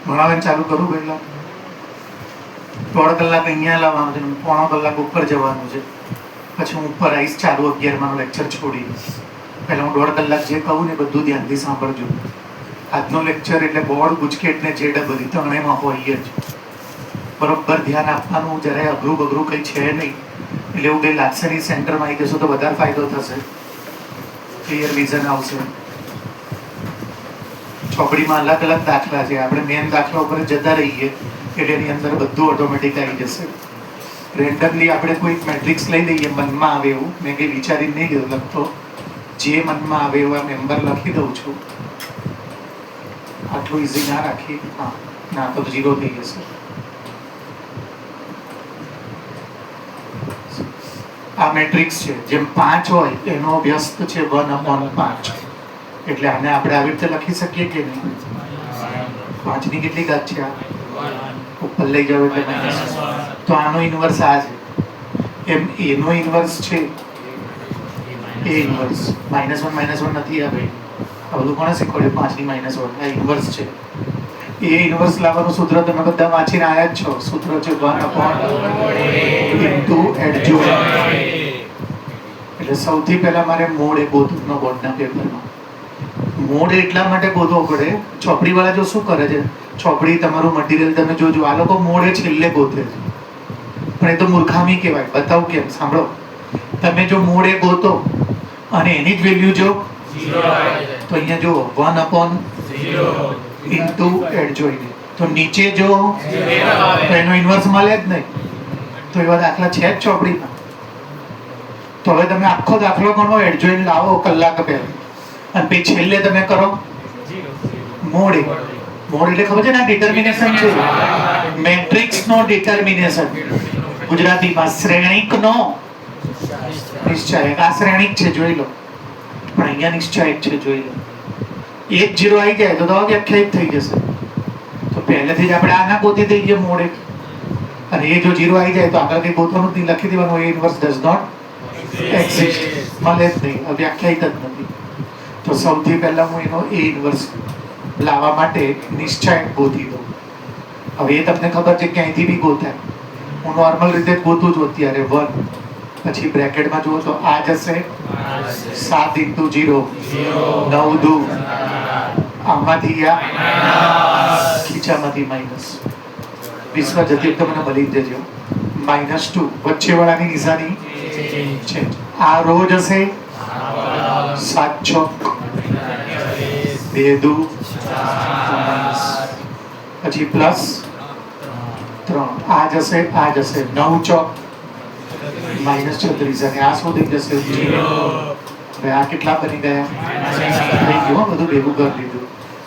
ભણાવવાનું ચાલુ કરું પહેલા 1.5 કલાક અહીંયા લાવવાનું છે, 1.25 કલાક ઉપર જવાનું છે, પછી હું ઉપર આવીશ ચાલુ 11 લેક્ચર છોડી દઈશ. પહેલાં હું 1.5 કલાક જે કહું ને બધું ધ્યાનથી સાંભળજો. આજનો લેક્ચર એટલે બોર્ડ, ગુજકેટ ને જે ડબલી ત્રણેયમાં હોય જ બરોબર ધ્યાન આપવાનું. જરાય અઘરું કંઈ છે નહીં, એટલે એવું કંઈ લાગશે નહીં. સેન્ટરમાં આવી જશો તો વધારે ફાયદો થશે, ક્લિયર વિઝન આવશે. ચોપડીમાં અલગ અલગ દાખલા છે, આપણે મેન દાખલા ઉપર જતા રહીએ એટલે એની અંદર બધું ઓટોમેટિક આવી જશે. રેન્ડમલી આપણે કોઈ મેટ્રિક્સ લઈ લઈએ મનમાં આવે એવું, મેં કંઈ વિચારી નહીં લખતો, જે મનમાં આવે એવું આ મેમ્બર લખી દઉં છું. આટલું ઇઝી ના રાખી, હા ના તો 0 થઈ જશે. આ મેટ્રિક્સ છે, જેમ 5 હોય એનો વ્યસ્ત છે 1/5, એટલે આને આપણે આવી રીતે લખી શકીએ કે નહીં? 5 ની કેટલી ઘાત છે? ઉપર લઈ જાવ એટલે તો આનો ઇન્વર્સ આ છે. એમ એનો ઇન્વર્સ છે એ ઇન્વર્સ -1 નથી. આ ભાઈ આ બધું કોણે શીખવાડ્યું? 5 ની -1 આ ઇન્વર્સ છે. એ ઇન્વર્સ લાવવાનું સૂત્ર તમે બધા વાંચીને આયા જ છો. સૂત્ર છે 1/(a) એટલે સૌથી પહેલા મારે મોડ એ ગોતવાનો બોર્ડના પેપરમાં. મોડ એટલા માટે ગોતવો પડે. ચોપડી વાળા જો શું કરે છે, ચોપડી તમારું મટીરિયલ તમે જોજો, આ લોકો મોડે છેલ્લે ગોતે છે, પણ એ તો મૂર્ખામી કહેવાય. બતાવું કેમ, સાંભળો. તમે જો મોડે ગોતો અને એની જ વેલ્યુ જો તો અહીંયા જો 1/(0) ઇન્ટુ એડજોઇન્ટ, તો નીચે જો તો એનો ઇન્વર્સ મળે જ નહીં. તો એવા દાખલા છે જ ચોપડીમાં. તો હવે તમે આખો દાખલો ગણો, એડજોઇન્ટ લાવો કલાક પહેલા, અને પછી છેલ્લે તમે કરો મોડ. મોડ એટલે ખબર છે ને, ડિટર્મિનેશન છે, મેટ્રિક્સ નો ડિટર્મિનેશન. ગુજરાતીમાં શ્રેણિકનો નિશ્ચયક. આ શ્રેણિક છે જોઈ લો, પણ અહીંયા નિશ્ચયક છે જોઈ લો. એક 0 આવી જાય તો વ્યાખ્યાયિત થઈ જશે. તો પહેલેથી જ આપણે આના ગોતી દઈએ મોડે, અને એ જો 0 આવી જાય તો આગળ કંઈ ગોતવાનું જ નહીં, લખી દેવાનું એ ઇન્વર્સ ડઝ નોટ એક્ઝિસ્ટ, મળે જ નહીં, વ્યાખ્યાયિત જ નથી. તો સૌથી પહેલા હું એનો એ ઇન્વર્સ લાવવા માટે નિશ્ચયક ગોતી દઉં. હવે એ તમને ખબર છે ક્યાંયથી બી ગોતાય. હું નોર્મલ રીતે જ ગોતું છું અત્યારે 1, પછી બ્રેકેટમાં જુઓ તો આ જશે 7 × 0 9 દુ, આમાંથી આ ખીચામાંથી માઇનસ. વિશ્વ જતી તો મને મળી જજો. -2 વચ્ચે વાળાની નિશાની છે. આ રો જશે 7 ચોક 2 દુ, પછી પ્લસ 3, આ જશે 9 ચોક -36, અને આ શું થઈ જશે 0. હવે આ કેટલા બની ગયા? થઈ ગયું, બધું ભેગું કરી દીધું.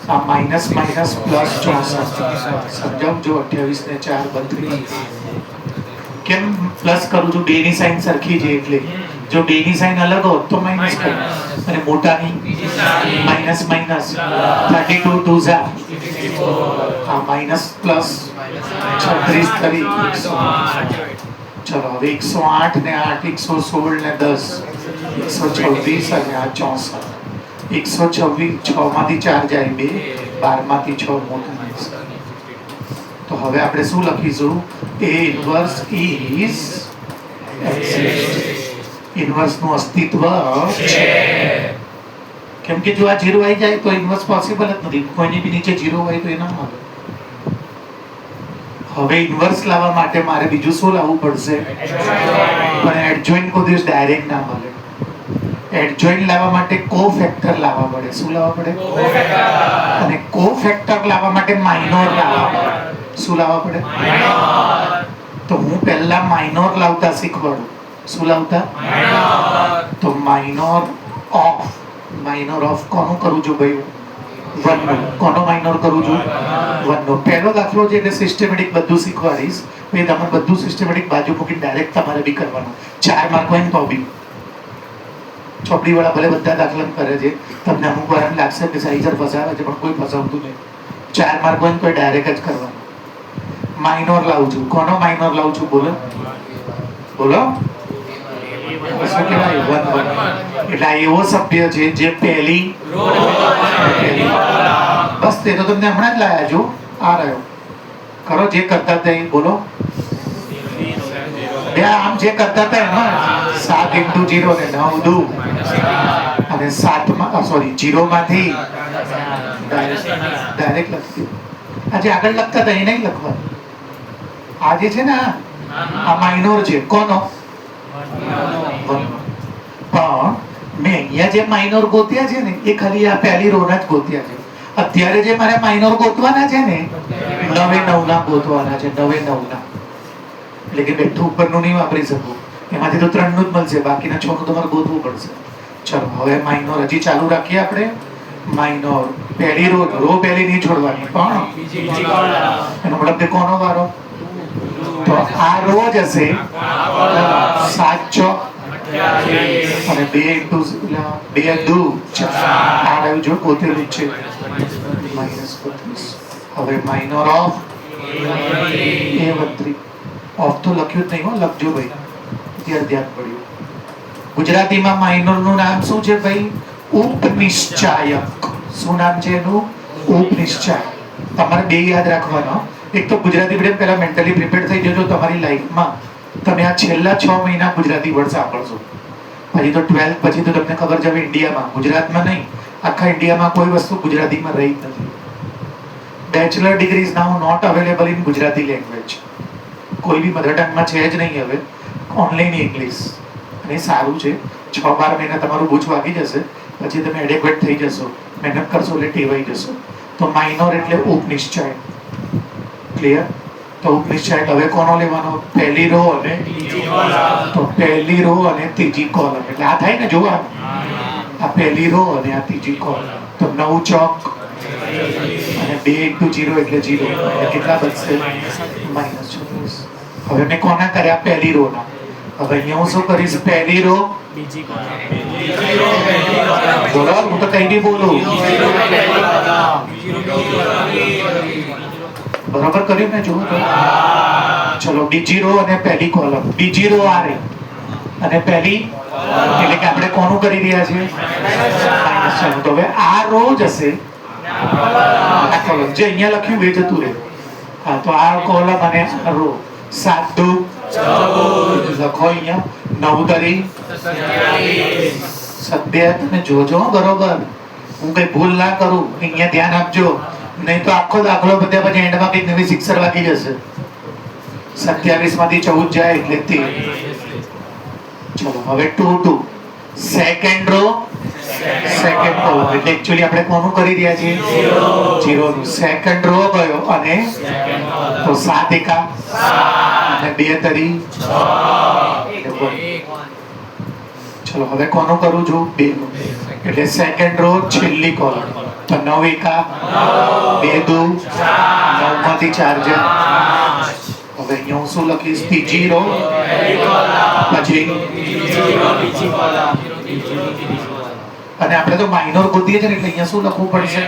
આ માઇનસ પ્લસ 64 સમજાવજો. 28 ને 4 32. કેમ પ્લસ કરું છું? 2 ની સાઈન સરખી છે એટલે. જો 2 ની સાઈન અલગ હોત તો માઇનસ કરું, અને મોટાની માઇનસ 32 2 ઝા આ માઇનસ પ્લસ 36 કરી 108. ચલો હવે 108 ને 8 116 ને 10 126, અને આ 64. 126 6 માંથી 4 જાય 2, 12 માંથી 6 મોટા. તો હવે આપણે શું લખીશું? A inverse is exist. Inverse નું અસ્તિત્વ છે. કેમ કે જો આ 0 આવી જાય તો ઇન્વર્સ પોસિબલ જ નથી. કોઈની બી નીચે 0 હોય તો એ ના મળે. હવે ઇન્વર્સ લાવવા માટે મારે બીજું શું લાવવું પડશે? પણ એડજોઇન્ટ કોઈ દિવસ ડાયરેક્ટ ના મળે. એડજોઇન્ટ લાવવા માટે કોફેક્ટર લાવવા પડે. શું લાવવા પડે? અને કોફેક્ટર લાવવા માટે માઇનોર લાવવા પડે. શું લાવવા પડે? તો હું પહેલા માઇનોર લાવતા શીખવાડું. શું લાવતા? તો માઇનોર ઓફ કોનું કરું છું ભાઈ? 1 નો. કોનો માઇનોર કરું છું? 1 નો. પહેલો દાખલો છે એટલે સિસ્ટમેટિક બધું શીખવાડીશ. પછી તમારે બધું સિસ્ટમેટિક બાજુ મૂકીને ડાયરેક્ટ તમારે બી કરવાનું. 4 માર્ક હોય ને તો બી. ચોપડી વાળા ભલે બધા દાખલા કરે છે, તમને અમુક વાર એમ લાગશે કે સાઈઝર ફસાવે છે, પણ કોઈ ફસાવતું નહીં. 4 માર્ક હોય ને તો ડાયરેક્ટ જ કરવાનું. માઇનોર લાવું છું. કોનો માઇનોર લાવું છું? બોલો શું કહેવાય? 1 એટલે આ એવો સભ્ય છે જે પહેલી બસ તે તો તમને હમણાં જ લાયા છો. આ રહ્યો કરો જે કરતા હતા એ બોલો બે આમ જે કરતા હતા એમાં 7 × 0 ને 9 દુ અને 7 માં સોરી 0 માંથી ડાયરેક્ટ લખી આજે આગળ લખતા હતા એ નહીં લખવાનું આ જે છે ને આ માઇનોર છે કોનો પણ મેં અહીંયા જે માઇનોર ગોત્યા છે ને એ ખાલી આ પહેલી રો ના જ ગોત્યા છે અત્યારે જે મારે માઇનોર ગોતવાના છે ને 9 × 9 ના ગોતવાના છે 9 × 9 ના એટલે કે બેઠું ઉપરનું નહીં વાપરી શકું એમાંથી તો 3 નું જ મળશે બાકીના 6 નું તમારે ગોતવું પડશે ચલો હવે માઇનોર હજી ચાલુ રાખીએ આપણે માઇનોર પહેલી રો પહેલી નહીં છોડવાની પણ એનો મતલબ કે કોનો વારો તો આ રો જ હશે 7 અને 2 × 2 આ રહ્યું જો ગોતેલું છે -32 હવે માઇનોર ઓફ A13 ઓફ તો લખ્યું જ નહીં હો લખજો ભાઈ ત્યાં ધ્યાન પડ્યું ગુજરાતીમાં માઇનોર નું નામ શું છે ભાઈ ઉપનિશ્ચાયક શું નામ છે એનું ઉપનિશ્ચાયક તમારે બે યાદ રાખવાનો એક તો ગુજરાતી મીડિયમ પહેલા મેન્ટલી પ્રિપેર થઈ જજો તમારી લાઈફમાં તમે આ છેલ્લા 6 મહિના ગુજરાતી વર્ડ સાંભળશો પછી તો 12th પછી તો તમને ખબર છે ઇન્ડિયામાં ગુજરાતમાં નહીં આખા ઇન્ડિયામાં કોઈ વસ્તુ ગુજરાતીમાં રહી જ નથી bachelor degree is now not available in Gujarati language કોઈ બી મધર ટંગમાં છે જ નહીં હવે ઓનલાઈન ઇંગ્લિશ અને સારું છે 6-12 મહિના તમારું બૂચ વાગી જશે પછી તમે એડેક્વેટ થઈ જશો મહેનત કરશો એટલે ટેવાઈ જશો તો માઇનોર એટલે ઉપનિશ્ચય ક્લિયર તો ઉપનિશ્ચય હવે કોનો લેવાનો પહેલી રો અને તો પહેલી રો અને ત્રીજી કોલમ એટલે આ થાય ને જોવાનું આ પહેલી રો અને આ ત્રીજી કોલમ તો 9 ચોક અને 2 × 0 એટલે 0 એટલે કેટલા બચશે -26 હવે મેં કોના કર્યા પહેલી રો ના હવે અહીંયા હું શું કરીશ પહેલી રો બીજી કોલમ બોલો હું તો કઈ બી બોલું બરાબર કર્યું ને જુઓ તો ચલો બીજી રો અને પહેલી કોલમ બીજી રો આ રહી અને પહેલી એટલે કે આપણે કોનું કરી રહ્યા છીએ -7 તો હવે આ રો જ હશે આ કોલમ જે અહીંયા લખ્યું એ જતું રહે હા તો આ કોલમ અને રો 7 × 2 લખો અહીંયા 9 × 27 તમે જોજો બરોબર હું કઈ ભૂલ ના કરું અહીંયા ધ્યાન આપજો નહીં તો આખો દાખલો બધા પછી એન્ડમાં કઈ નવી સિક્સર વાગી જશે 27 માંથી 14 જાય એટલે 13 ચલો હવે 2 × 2 સેકન્ડ રો સેકન્ડ કોલમ એટલે એક્ચ્યુઅલી આપણે કોનું કરી રહ્યા છીએ 0 નું સેકન્ડ રો ગયો અને તો 7 × 1 અને 2 × 6 ચલો હવે કોનું કરું છું 2 નું એટલે સેકન્ડ રો છેલ્લી કોલમ તો 9 × 1 2 × 9 માંથી 4 જાય હવે અહીંયા હું શું લખીશ ત્રીજી રો પછી અને આપણે તો માઇનોર ગોતીએ છે ને એટલે અહીંયા શું લખવું પડશે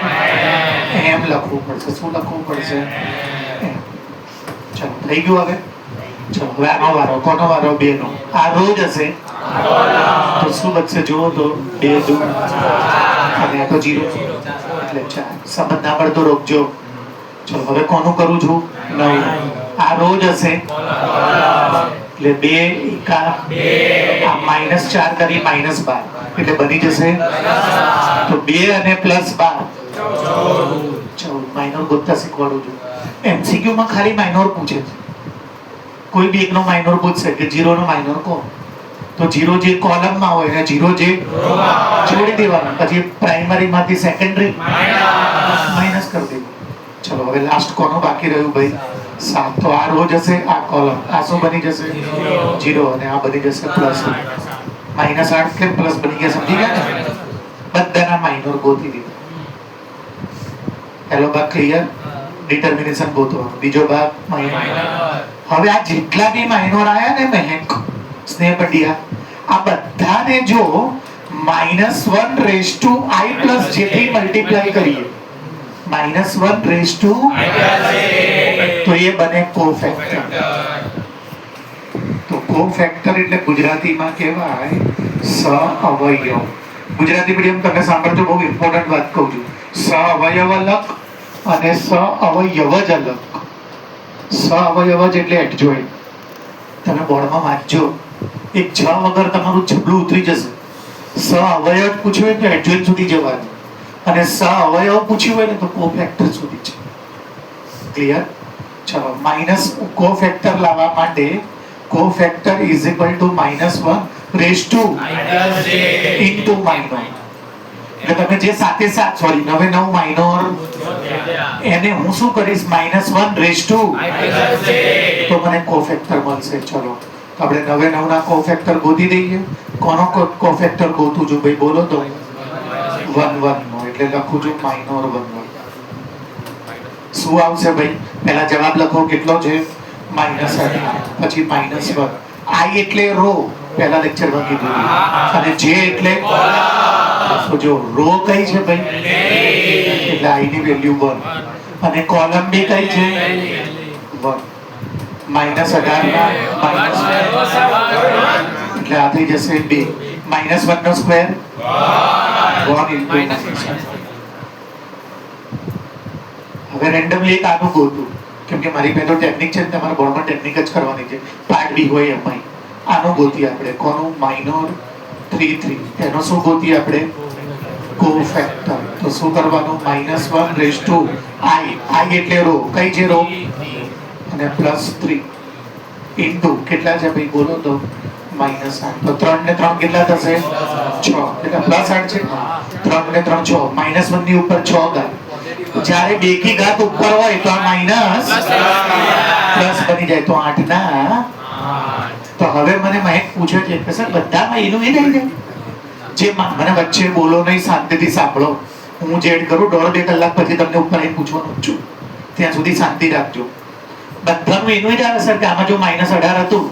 એમ લખવું પડશે શું લખવું પડશે ચલો થઈ ગયું હવે ચલો હવે આનો વારો કોનો વારો 2 નો આ રો જ હશે તો શું બચશે જુઓ તો 2 × 2 અને આ તો 0 એટલે 4 સમજ ના પડતો રોકજો ચલો હવે કોનું કરું છું 9 આ રો જ હશે એટલે 2 × 2 આ -4 કરી -12 એટલે બની જશે તો 2 અને +12 14 માઇનોર ગોતતા શીખવાડું છું એમસીક્યુ માં ખાલી માઇનોર પૂછે છે કોઈ બી એકનો માઇનોર પૂછશે કે 0 નો માઇનોર કોણ તો 0 જે કોલમ માં હોય ને 0 જે છોડી દેવાનું પછી પ્રાઇમરી માંથી સેકન્ડરી માઈનસ કરી દેવું ચલો હવે લાસ્ટ કોનો બાકી રહ્યું ભાઈ 7 તો આ રો જશે આ કોલમ આ શું બની જશે 0 અને આ બની જશે પ્લસ -8 કે પ્લસ બની ગયા સમજી ગયા ને બધાના માઇનોર ગોતી દીધા પહેલો ભાગ ક્લિયર ડિટર્મિનેશન ગોતવાનો બીજો ભાગ માઇનોર હવે આ જેટલા બી માઇનોર આયા ને મહેક સ્નેહ પંડ્યા આ બધાને જો -1 raised to i + j થી મલ્ટીપ્લાય કરીએ -1 raised to તો એ બને કોફેક્ટર તો કોફેક્ટર એટલે ગુજરાતીમાં કહેવાય સહઅવયવ ગુજરાતી મીડિયમ તમે સાંભળજો બહુ ઇમ્પોર્ટન્ટ વાત કહું છું સહઅવયવ અલગ અને સઅવયવ જ અલગ. સઅવયવ જ એટલે એડજોઇન્ટ. તમે બોર્ડમાં વાંચજો, એક છ વગર તમારું જબલું ઉતરી જશે. સઅવયવ પૂછ્યું હોય તો એડજોઇન્ટ સુધી જવાનું, અને સઅવયવ પૂછ્યું હોય ને તો કોફેક્ટર સુધી છે. ક્લિયર? ચલો, માઇનસ કોફેક્ટર લાવવા માટે cofactor is equal to -1 raise to into minor. એટલે તમે જે સાથે સાત સોરી 9 માઇનોર એને હું શું કરીશ -1 રેઝ ટુ, તો મને કોફેક્ટર મળશે. ચલો, આપણે 9 ના કોફેક્ટર ગોતી દઈએ. કોનો કોફેક્ટર ગોતું છું ભાઈ, બોલો તો? 1 નો, એટલે લખું છું માઇનોર 1. શું આવશે ભાઈ? પહેલા જવાબ લખો, કેટલો છે? -8. પછી -1. આઈ એટલે રો, પહેલા લેક્ચરમાં કીધું. અને જે એટલે તો જો રો કઈ છે ભાઈ, એટલે આઈ ની વેલ્યુ 1, અને કોલમ બી કઈ છે 1. -18 ના એટલે આ થઈ જશે 2. -1 નો સ્ક્વેર 1 ઇન્ટુ હવે રેન્ડમલી એક આનું ગોતું, કેમ કે મારી પહેલો ટેકનિક છે, તમારા બોર્ડમાં ટેકનિક જ કરવાની છે. પાર્ટ બી હોય એમાં આનું ગોતી આપણે. કોનું? માઇનોર 3. એનો શું ગોતી આપણે? કોફેક્ટર. તો શું કરવાનું? -1 રેઝ ટુ આઈ. આઈ એટલે રો, કઈ છે રો? અને +3 ઇન્ટુ કેટલા છે ભાઈ, બોલો તો? -8. તો 3 ને 3 કેટલા થશે? 6. એટલે +8 છે. 3 ને 3 6. -1 ની ઉપર 6 ઘાત. જ્યારે 2 કી ઘાત ઉપર હોય તો આ માઇનસ પ્લસ બની જાય, તો 8 ના. તો હવે મને મહેક પૂછે છે કે સર બધામાં એનું એ થઈ જાય જે મને વચ્ચે બોલો નહીં, શાંતિથી સાંભળો. હું જેડ કરું 1.5-2 કલાક પછી તમને ઉપર આવીને પૂછવાનું છું, ત્યાં સુધી શાંતિ રાખજો. બધાનું એનું જ આવે સર કે આમાં જો -18 હતું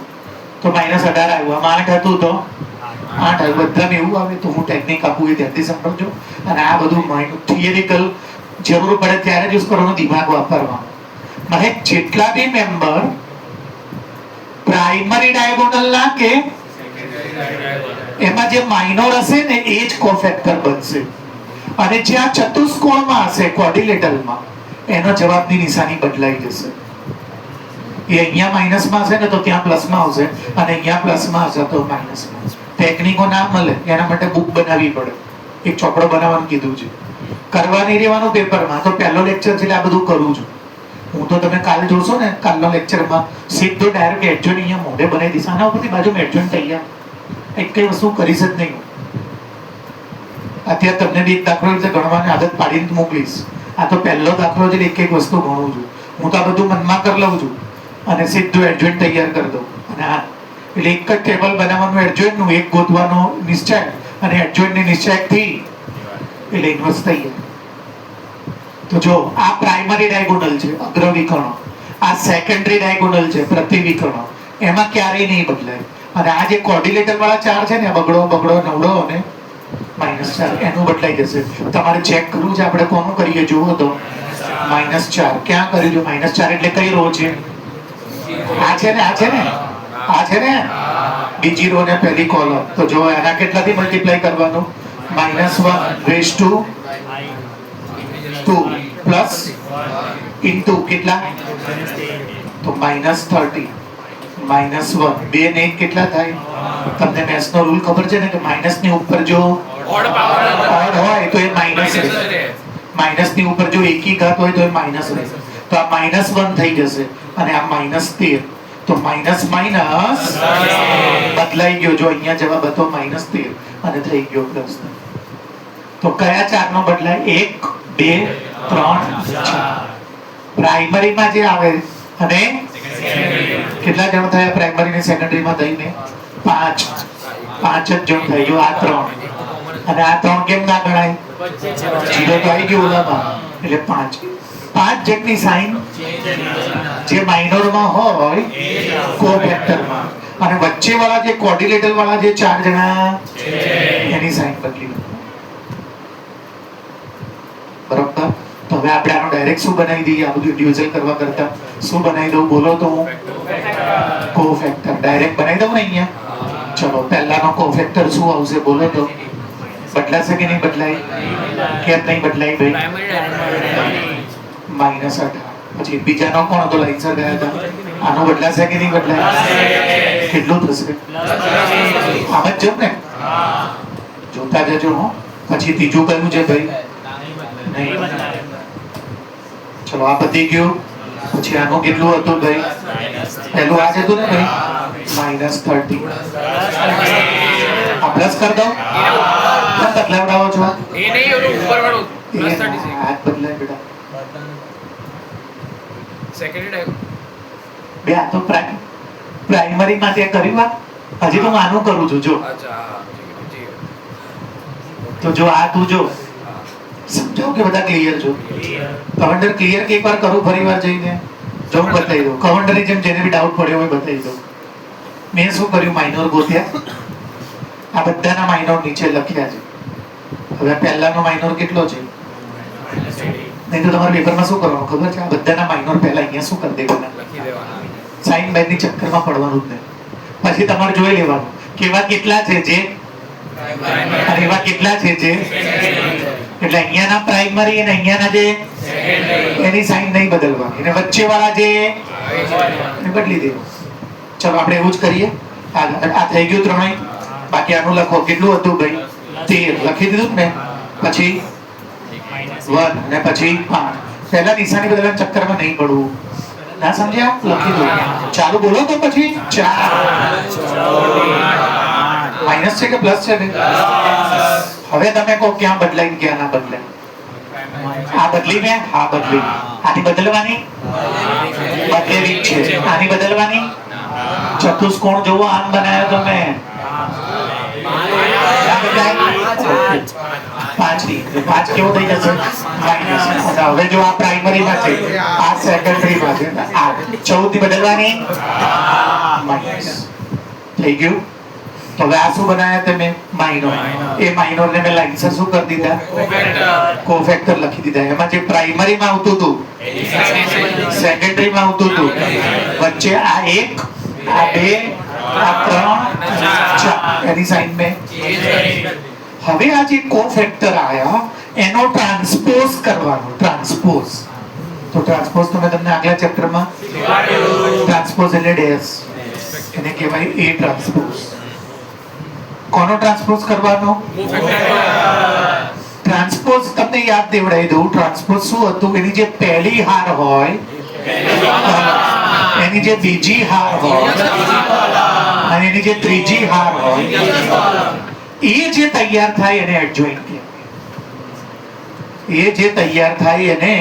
તો -18 આવ્યું, આમાં 8 હતું તો 8 આવ્યું. બધામાં એવું આવે. તો હું ટેકનિક આપું એ ધ્યાનથી સાંભળજો. અને આ બધું થિયરિકલ જરૂર પડે ત્યારે જ યુઝ કરવાનો, દિમાગ વાપરવાનો. મહેક જેટલા બી મેમ્બર પ્રાઇમરી ડાયગોનલ ના કે એમાં જે માઇનોર હશે ને એ જ કોફેક્ટર બનશે. અને જે આ ચતુષ્કોણમાં હશે ક્વોડ્રિલેટરલમાં, એનો જવાબની નિશાની બદલાઈ જશે. એ અહીંયા માઇનસમાં હશે ને તો ત્યાં પ્લસમાં આવશે, અને અહીંયા પ્લસમાં હશે તો માઇનસમાં. ટેકનિકો ના મળે એના માટે બુક બનાવવી પડે. એક ચોપડો બનાવવાનું કીધું છે, કરવા નહીં રહેવાનું પેપરમાં. તો પહેલો લેક્ચર છે એટલે આ બધું કરું છું હું. તો તમે કાલ જોશો ને, કાલનો લેક્ચરમાં સીધો ડાયરેક્ટ એડજોઇન્ટ અહીંયા મોઢે બનાવી દઈશ. આના ઉપરથી બાજુમાં એડજોઇન્ટ તૈયાર, એક કઈ વસ્તુ કરીશ જ નહીં. અત્યારે તમને બી એક દાખલો રીતે ગણવાની આદત પાડીને મોકલીશ. આ તો પહેલો દાખલો છે, એક એક વસ્તુ ગણું છું હું. તો આ બધું મનમાં કરી લઉં છું અને સીધું એડજોઇન્ટ તૈયાર કરી દઉં. અને આ એટલે એક જ ટેબલ બનાવવાનું એડજોઇન્ટનું, એક ગોતવાનો નિશ્ચય, અને એડજોઇન્ટની નિશ્ચયથી એટલે ઇન્વર્સ તૈયાર. તો જો આ પ્રાઇમરી ડાયગોનલ છે, અગ્રવિકર્ણ. આ સેકન્ડરી ડાયગોનલ છે, પ્રતિવિકર્ણ. એમાં ક્યારેય નહીં બદલાય. અને આ જે કોર્ડિલેટર વાળા ચાર છે ને, બગડો નવડો અને -4, એનું બદલાઈ જશે. તમારે ચેક કરવું છે, આપણે કોનું કરીએ જુઓ તો -4. ક્યાં કર્યું છે? -4 એટલે કઈ રો છે? આ છે ને, આ છે ને, આ છે ને બીજી રો ને પહેલી કોલમ. તો જો એના કેટલાથી મલ્ટીપ્લાય કરવાનું? -1 રેઝ ટુ 2 પ્લસ ઇન્ટુ કેટલા? તો -30 -1 2 ને 1 કેટલા થાય? તમને મેથ્સ નો રૂલ ખબર છે ને કે માઇનસ ની ઉપર જો ઓડ હોય તો એ માઇનસ રહે, માઇનસ ની ઉપર જો એકી ઘાત હોય તો એ માઇનસ રહે. તો આ -1 થઈ જશે અને આ -13. તો માઇનસ માઇનસ બદલાઈ ગયો. જો અહીંયા જવાબ હતો -13 અને થઈ ગયો પ્લસ. તો કયા ચાર નો બદલાય? 1 2 3 4. પ્રાઇમરીમાં જે આવે અને કેટલા જણ થયા પ્રાઇમરી ને સેકન્ડરી માં થઈને? 5 જ જણ થઈ ગયો. આ 3 અને આ 3 કેમ ના ગણાય? 0 તો આવી ગયું ઓલામાં, એટલે 5 જેટલી સાઇન જે માઇનોરમાં હોય કોફેક્ટરમાં, અને વચ્ચે વાળા જે કોર્ડિલેટર વાળા જે 4 જણા એની સાઇન બદલી. બરોબર. તો હવે આપણે આનો ડાયરેક્ટ શું બનાવી દઈએ? આ બધું ઇન્ડિવિજ્યુઅલ કરવા કરતા શું બનાવી દઉં? બોલો તો હું કોફેક્ટર ડાયરેક્ટ બનાવી દઉં ને અહીંયા. ચલો, પહેલાનો કોફેક્ટર શું આવશે? બોલો તો. બદલાશે કે નહીં બદલાય? કેમ નહીં બદલાય ભાઈ? -18. પછી બીજાનો કોણ હતો લાઈનસર ગયા હતા? આનો બદલાશે કે નહીં બદલાય? કેટલું થશે? આમ જ જમ ને, જોતા જજો હો. પછી ત્રીજું કયું છે ભાઈ? નહીં. ચલો આ પતી ગયું. પછી આનું કેટલું હતું ભાઈ? પહેલું આ જ હતું ને ભાઈ, -30. આ પ્લસ કરી દો. કેમ બદલાવડાવો છો? એ નહીં, ઓલું ઉપરવાળું +36. આ બદલાય બેટા. સેકન્ડ આવ્યું. બે આ તો પ્રાઇમરી માં તે કર્યું. આ હજી તો હું આનું કરું છું. જો અચ્છા, હા, જી. તો જો આ તું જો, સમજાવ કે બધા ક્લિયર છો? કવન્ડર ક્લિયર કે એકવાર કરું ફરી વાર જઈને? જો હું બતાવી દઉં. કવન્ડરની જેમ જેને બી ડાઉટ પડ્યો હોય બતાવી દઉં. મેં શું કર્યું, માઇનોર ગોત્યા. આ બધાના માઇનોર નીચે લખ્યા છે. હવે પહેલાનો માઇનોર કેટલો છે? નહીં તો તમારા પેપરમાં શું કરવાનું ખબર છે? આ બધાના માઇનોર પહેલા અહીંયા શું કરી દેવાના? લખી દેવાના. સાઈન બાઈનની ચક્કરમાં પડવાનું જ નહીં. પછી તમારે જોઈ લેવાનું કે એવા કેટલા છે જે અને એવા કેટલા છે જે, એટલે અહીંયાના પ્રાઇમરી અને અહીંયાના જે એની સાઈન નહીં બદલવાની, અને વચ્ચે વાળા જે એને બદલી દેવું. ચલો આપણે એવું જ કરીએ. આ થઈ ગયું ત્રણેય. બાકી આનું લખો. કેટલું હતું ભાઈ? 13 લખી દીધું ને. પછી 1 અને પછી 5. પહેલા નિશાની બદલવાના ચક્કરમાં નહીં પડવું. ના સમજ્યા? લખી દો. ચાલુ બોલો તો પછી 4 માઇનસ છે કે પ્લસ છે? હવે તમે કહો ક્યાં બદલાય ક્યાં ના બદલાય? આ બદલી ને આ બદલી. આની બદલવાની બદલેલી છે. આની બદલવાની. ચતુષ્કોણ જોવો આમ બનાવ્યો તમે. 5 કેવો થઈ જશે? માઇનસ. હવે જો આ પ્રાઇમરી માં છે, આ સેકન્ડરી માં છે. આ 14 ની બદલવાની માઇનસ. થઈ ગયું. તો હવે આ શું બનાવ્યા તમે? માઇનોર. એ માઇનોર ને મેં લાઈનસર શું કરી દીધા? કોફેક્ટર લખી દીધા. એમાં જે પ્રાઇમરી માં આવતું હતું, સેકન્ડરી માં આવતું હતું, વચ્ચે આ 1, આ 2, આ 3, 4 એની સાઈન में. હવે આ જે કોફેક્ટર આયા એનો ટ્રાન્સપોઝ કરવાનો. ટ્રાન્સપોઝ. તો ટ્રાન્સપોઝ તો મેં તમને આગલા ચેપ્ટરમાં ટ્રાન્સપોઝ એટલે ડેશ, એને કહેવાય એ ટ્રાન્સપોઝ. કોનો ટ્રાન્સપોઝ કરવાનો? ટ્રાન્સપોઝ તમને યાદ દેવડાવી દઉં. ટ્રાન્સપોઝ શું હતું? એની જે પહેલી હાર હોય, એની જે બીજી હાર હોય અને એની જે ત્રીજી હાર હોય, એ જે તૈયાર થાય એને એડજોઇન્ટ કહેવાય. એ જે તૈયાર થાય એને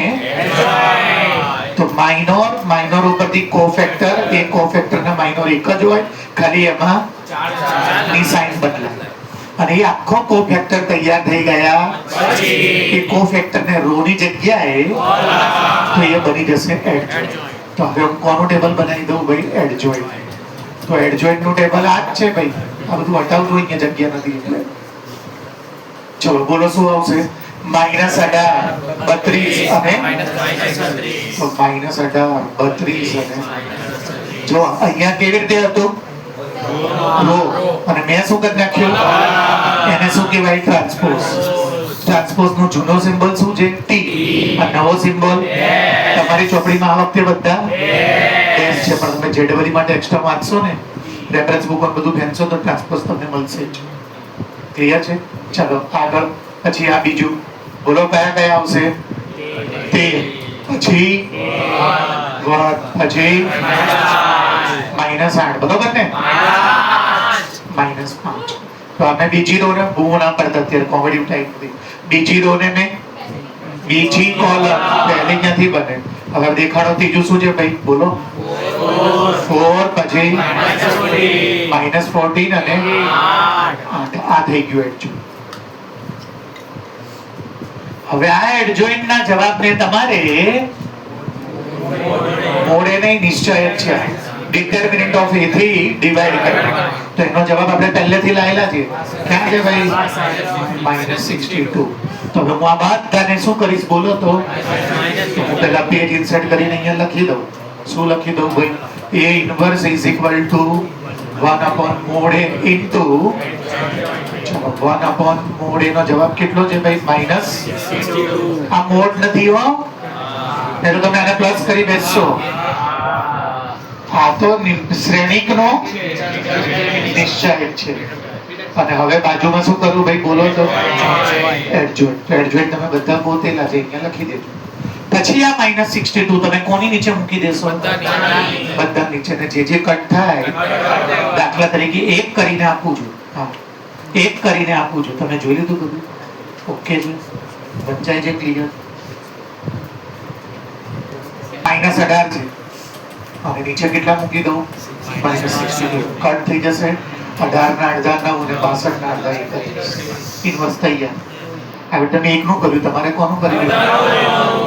તો માઇનોર ઉપરથી કોફેક્ટર. એ કોફેક્ટર ના માઇનોર એક જ હોય, ખાલી એમાં ની સાઈન બદલાય. અને એ આખો કોફેક્ટર તૈયાર થઈ ગયા એ કોફેક્ટર ને રો ની જગ્યાએ તો એ બની જશે એડજોઇન્ટ. તો હવે હું કોનું ટેબલ બનાવી દઉં ભાઈ? એડજોઇન્ટ. તો એડજોઇન્ટ નું ટેબલ આ જ છે ભાઈ. આ બધું હટાવતું અહીંયા જગ્યા નથી એટલે. ચલો બોલો શું આવશે? -18 32 અને -18 32 અને જો અહીંયા કેવી રીતે હતું? રો. અને મેં શું કરી નાખ્યું? એને શું કહેવાય? ટ્રાન્સપોઝ. ટ્રાન્સપોઝ નો જૂનો સિમ્બોલ શું છે? T. અને નવો સિમ્બોલ તમારી ચોપડીમાં આ વખતે બધા ડેશ છે, પણ તમે જેડબલી માટે એક્સ્ટ્રા વાંચશો ને, રેફરન્સ બુક પર બધું ફેંચશો તો ટ્રાન્સપોઝ તમને મળશે. ક્લિયર છે? ચાલો આગળ. પછી આ બીજું બોલો કયા કયા આવશે? 13. પછી 1, પછી -8. બરોબર ને? -5. તો અમે બીજી રો ને બહુ ના પડતા અત્યારે કોમેડી ટાઈપ હતી. બીજી રો ને મેં બીજી કોલમ પહેલી ક્યાંથી બને? હવે દેખાડો. ત્રીજું શું છે ભાઈ? બોલો. 4 પછી -14 અને 8. આ થઈ ગયું એડજોઇન્ટ. હવે આ એડજોઇન્ટ ના જવાબને તમારે મોડે નહીં, નિશ્ચય જ છે. ડિટરમિનન્ટ ઓફ a થી ડિવાઇડ કરવાનો. તો એનો જવાબ આપણે પહેલેથી લાયેલા છે. ક્યાં છે ભાઈ? -62. તો હવે હું આ બધાને શું કરીશ બોલો તો? હું પહેલા પેજ ઇન્સર્ટ કરીને અહીંયા લખી દઉં. શું લખી દઉં ભાઈ? a inverse is equal two 1/mod a into, ચલો 1/mod a નો જવાબ કેટલો છે ભાઈ? -62. આ મોડ નથી હો, એ તો તમે આને પ્લસ કરી બેસશો. આ તો શ્રેણિકનો નિશ્ચય છે. અને હવે બાજુમાં શું કરવું ભાઈ બોલો તો? એડજોઇન્ટ. એડજોઇન્ટ તમે બધા પોતેલા છે અહીંયા લખી દેજો. પછી આ -62 તમે કોની નીચે મૂકી દેશો? બધા નીચે. ને જે કટ થાય દાખલા તરીકે 1 કરીને આપું છું. હા 1 કરીને આપું છું. તમે જોઈ લીધું બધું? ઓકે છે, વંચાય છે, ક્લિયર? -18 છે અને નીચે કેટલા મૂકી દઉં? -62. કટ થઈ જશે 18 ના અડધા 9 અને 62 ના અડધા 31. ઇન્વર્સ થઈ ગયા. હવે તમે એકનું કર્યું, તમારે કોનું કર્યું?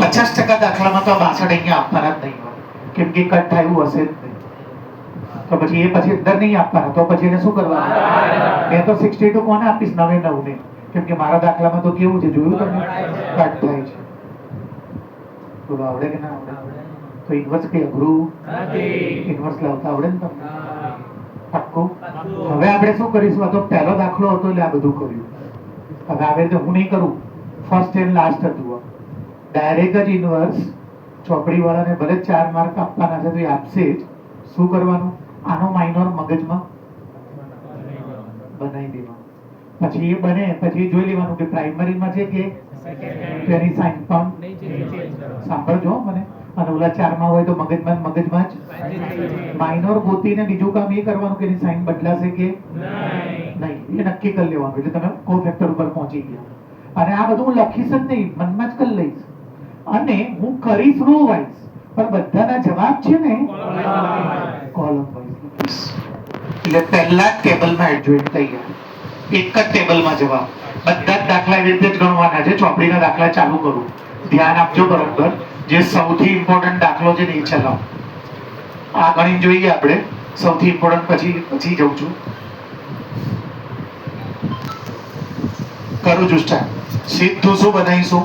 50% દાખલામાં તો 62 અહીંયા આપવાના જ નહીં હોય, કેમ કે કટ થાય એવું હશે જ નહીં. તો પછી એ પછી અંદર નહીં આપવાના, તો પછી એને શું કરવાનું? મેં તો 62 કોને આપીશ? 9 ને, કેમ કે મારા દાખલામાં તો કેવું છે જોયું તમે? કટ થાય છે. બોલો આવડે કે ના આવડે? તો ઇન્વર્સ કઈ અઘરું નથી. ઇન્વર્સ લાવતા આવડે ને તમને? પાક્કું? હવે આપણે શું કરીશું? આ તો પહેલો દાખલો હતો એટલે આ બધું કર્યું. હવે આવે તો હું નહીં કરું, ફર્સ્ટ એન્ડ લાસ્ટ હતું. ડાયરેક્ટ જ ઇન્વર્સ ચોપડી વાળાને ભલે 4 માર્ક આપવાના છે તો એ આપશે જ. શું કરવાનું? આનો માઇનોર મગજમાં બનાવી દેવાનું. પછી એ બને પછી જોઈ લેવાનું કે પ્રાઇમરીમાં છે કે તેની સાઇન પણ સાંભળજો મને. અને ઓલા 4 માં હોય તો મગજમાં જ માઇનોર ગોતીને બીજું કામ એ કરવાનું કે એની સાઇન બદલાશે કે નહીં, એ નક્કી કરી લેવાનું. એટલે તમે કોફેક્ટર ઉપર પહોંચી ગયા. અને આ બધું હું લખીશ જ નહીં, મનમાં જ કરી લઈશ. અને હું કરીશ રો વાઇઝ, પણ બધાના જવાબ છે ને કોલમ વાઇઝ. એટલે પહેલા જ ટેબલમાં એડજોઇન્ટ થઈ ગયા. એક જ ટેબલમાં જવાબ. બધા જ દાખલા એવી રીતે જ ગણવાના છે. ચોપડીના દાખલા ચાલુ કરું, ધ્યાન આપજો બરોબર. જે સૌથી ઇમ્પોર્ટન્ટ દાખલો છે ને એ ચલાવો. આ ગણી જોઈએ આપણે સૌથી ઇમ્પોર્ટન્ટ, પછી જઉં છું. કરું છું સ્ટાર્ટ. સીધું શું બનાવીશું?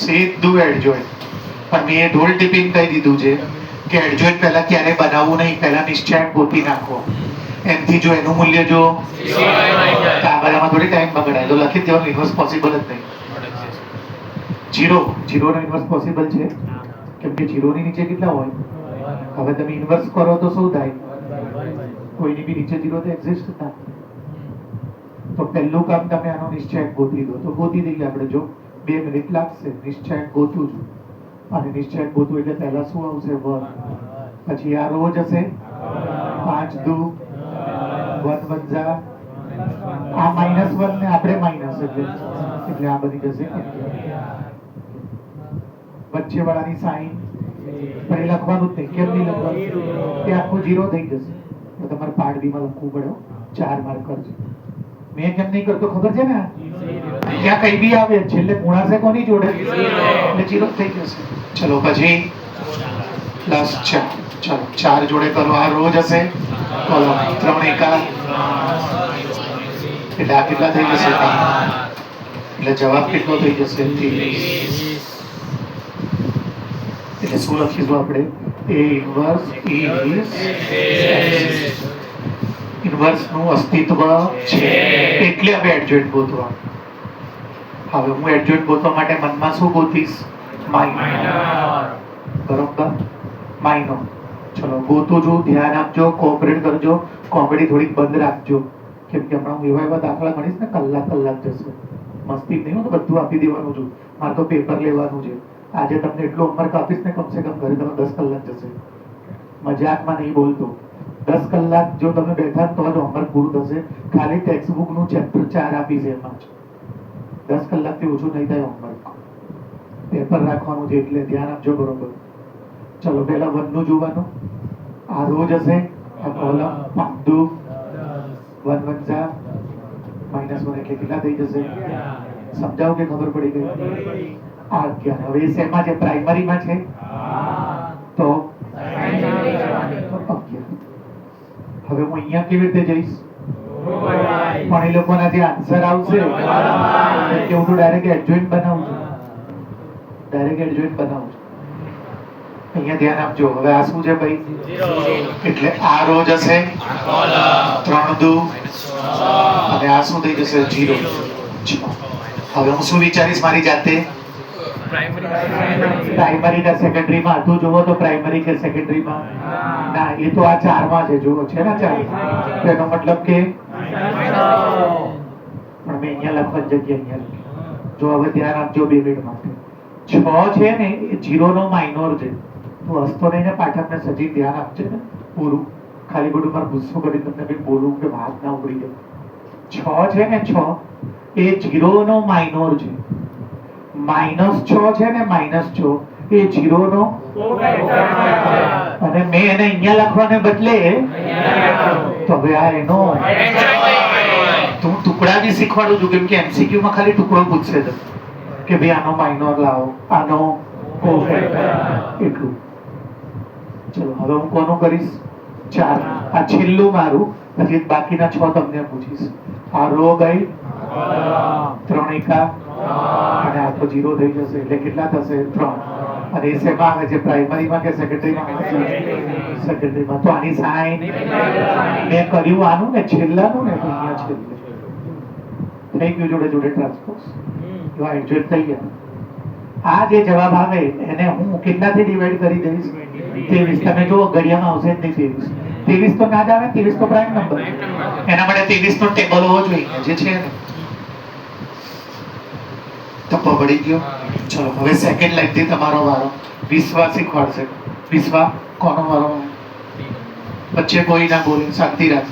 સીધું એડજોઇન્ટ. પણ મેં એ ઢોલ ટિપિંગ કહી દીધું છે કે એડજોઇન્ટ પહેલા ક્યારે બનાવવું નહીં, પહેલા નિશ્ચયાંક ગોતી નાખો. એમથી જો એનું મૂલ્ય જો આ બધામાં થોડી ટાઈમ બગડાય તો લખી દેવાનું. ઇન્વર્સ પોસિબલ જ નહીં. 0 નો ઇન્વર્સ પોસિબલ છે, કેમ કે 0 ની નીચે કેટલા હોય? હવે તમે ઇન્વર્સ કરો તો શું થાય? કોઈની બી નીચે 0 તો એક્ઝિસ્ટ થાય. તો પહેલું કામ તમે આનો નિશ્ચયાંક ગોતી દો. તો ગોતી દઈએ આપણે. જો 2 મિનિટ લાગશે. નિશ્ચયાંક ગોતું છું અને નિશ્ચયાંક ગોતું એટલે પહેલા શું આવશે? 1. પછી આ રો જશે 5 દુ 1 1 જા. આ -1 ને આપણે માઇનસ એટલે આ બની જશે 11. વચ્ચે વાળાની સાઈન પણ એ લખવાનું જ નહીં. કેમ નહીં લખવાનું? એ આખું 0 થઈ જશે. તો તમારે પાર્ટ બી માં લખવું પડે. 4 માર્ક કરજો. મેં કેમ નહીં કરતો ખબર છે ને? ત્યાં કઈ બી આવે છેલ્લે ગુણાશે કોની જોડે? એટલે 0 થઈ જશે. ચલો પછી +4. ચલો 4 જોડે કરો. આ રો જશે કોલમ 3 એકા એટલે આ કેટલા થઈ જશે? એટલે જવાબ કેટલો થઈ જશે? 30. એટલે શું લખીશું આપણે? A ઇન્વર્સ ઇઝ ઇન્વર્સ નું અસ્તિત્વ છે. એટલે હવે એડજોઇન્ટ ગોતવા. હવે હું એડજોઇન્ટ ગોતવા માટે મનમાં શું ગોતીશ? માઇનોર. બરોબર, માઇનોર. ચલો ગોતું છું. ધ્યાન આપજો, કોઓપરેટ કરજો. કોમેડી થોડીક બંધ રાખજો, કેમ કે હમણાં હું એવા દાખલા ગણીશ ને કલાક જશે. મસ્તી નહીં, હું તો બધું આપી દેવાનું છું. મારે તો પેપર લેવાનું છે. આજે તમને એટલો હોમવર્ક આપીશ ને કમસે કમ ઘરે તમે 10 કલાક જશે. મજાકમાં નહીં બોલતો. 10 કલાક જો તમે બેઠા તો જ હોમવર્ક પૂરું થશે. ખાલી ટેક્સ્ટ બુક નું ચેપ્ટર 4 આપીશ એમાં જ 10 કલાકથી ઓછું નહીં થાય હોમવર્ક. પેપર રાખવાનું છે એટલે ધ્યાન આપજો બરોબર. ચલો પહેલા 1 નું જોવાનું. આ રો જશે, આ કોલમ 5 દુ 1 1 જા -1 એટલે કેટલા થઈ જશે? સમજાવ કે ખબર પડી ગઈ? 11. હવે શેમાં છે? પ્રાઇમરીમાં છે તો 11. હવે હું અહીંયા કેવી રીતે જઈશ? પણ એ લોકોના જે આન્સર આવશે કે હું તો ડાયરેક્ટ એડજોઇન્ટ બનાવું છું. અહીંયા ધ્યાન આપજો. હવે આ શું છે ભાઈ? એટલે આ રો જશે 3 દુ અને આ શું થઈ જશે? 0. હવે હું શું વિચારીશ મારી જાતે? પ્રાઇમરી કે સેકન્ડરીમાં હતું જુઓ તો પ્રાઇમરી કે સેકન્ડરીમાં ના, એ તો આ 4 માં છે જુઓ છે ને 4, તો એનો મતલબ કે પણ મેં અહીંયા લખવાની જગ્યાએ અહીંયા લખ્યું. જો હવે ધ્યાન આપજો 2 મિનિટ માટે. 6 છે ને એ 0 નો માઇનોર છે. તો હસતો નહીં ને પાઠકને સજી ધ્યાન આપજે ને પૂરું. ખાલી બધું મારે ગુસ્સો કરી તમને કંઈક બોલવું કે વાત ના ઉગડી જાય. 6 છે ને 6 એ 0 નો માઇનોર છે. -6 છે ને -6 એ 0 નો, અને મેં એને અહીંયા લખવાને બદલે તો હવે આ એનો તો હું ટુકડા બી શીખવાડું છું, કેમ કે એમસીક્યુ માં ખાલી ટુકડો પૂછશે તો કે ભાઈ આનો માઇનોર લાવો, આનો કોફેક્ટર, એટલું. ચલો હવે હું કોનું કરીશ? 4. આ છેલ્લું મારું, પછી બાકીના 6 તમને પૂછીશ. આ રો ગઈ 3 એકા અને આ તો 0 થઈ જશે એટલે કેટલા થશે? 3. અને એ શેમાં આવે છે? પ્રાઇમરીમાં કે સેકન્ડરીમાં? સેકન્ડરીમાં. તો આની સાઈન મેં કર્યું આનું ને છેલ્લાનું ને, તો અહીંયા છેલ્લું થઈ ગયું જોડે જોડે ટ્રાન્સપોઝ. એવા એડજસ્ટ થઈ ગયા. આ જે જવાબ આવે એને હું કેટલાથી ડિવાઈડ કરી દઈશ? 23. તમે જો ઘડિયામાં આવશે જ નહીં 23 તો ના જ આવે. 23 તો પ્રાઇમ નંબર, એના માટે 23 નો ટેબલ હોવો જોઈએ જે છે ને. ટપ્પો પડી ગયો. ચલો હવે સેકન્ડ લાઈનથી તમારો વારો. વિશ્વા શીખવાડશે. વિશ્વા કોનો વારો? વચ્ચે કોઈ ના બોલે, શાંતિ રાખ.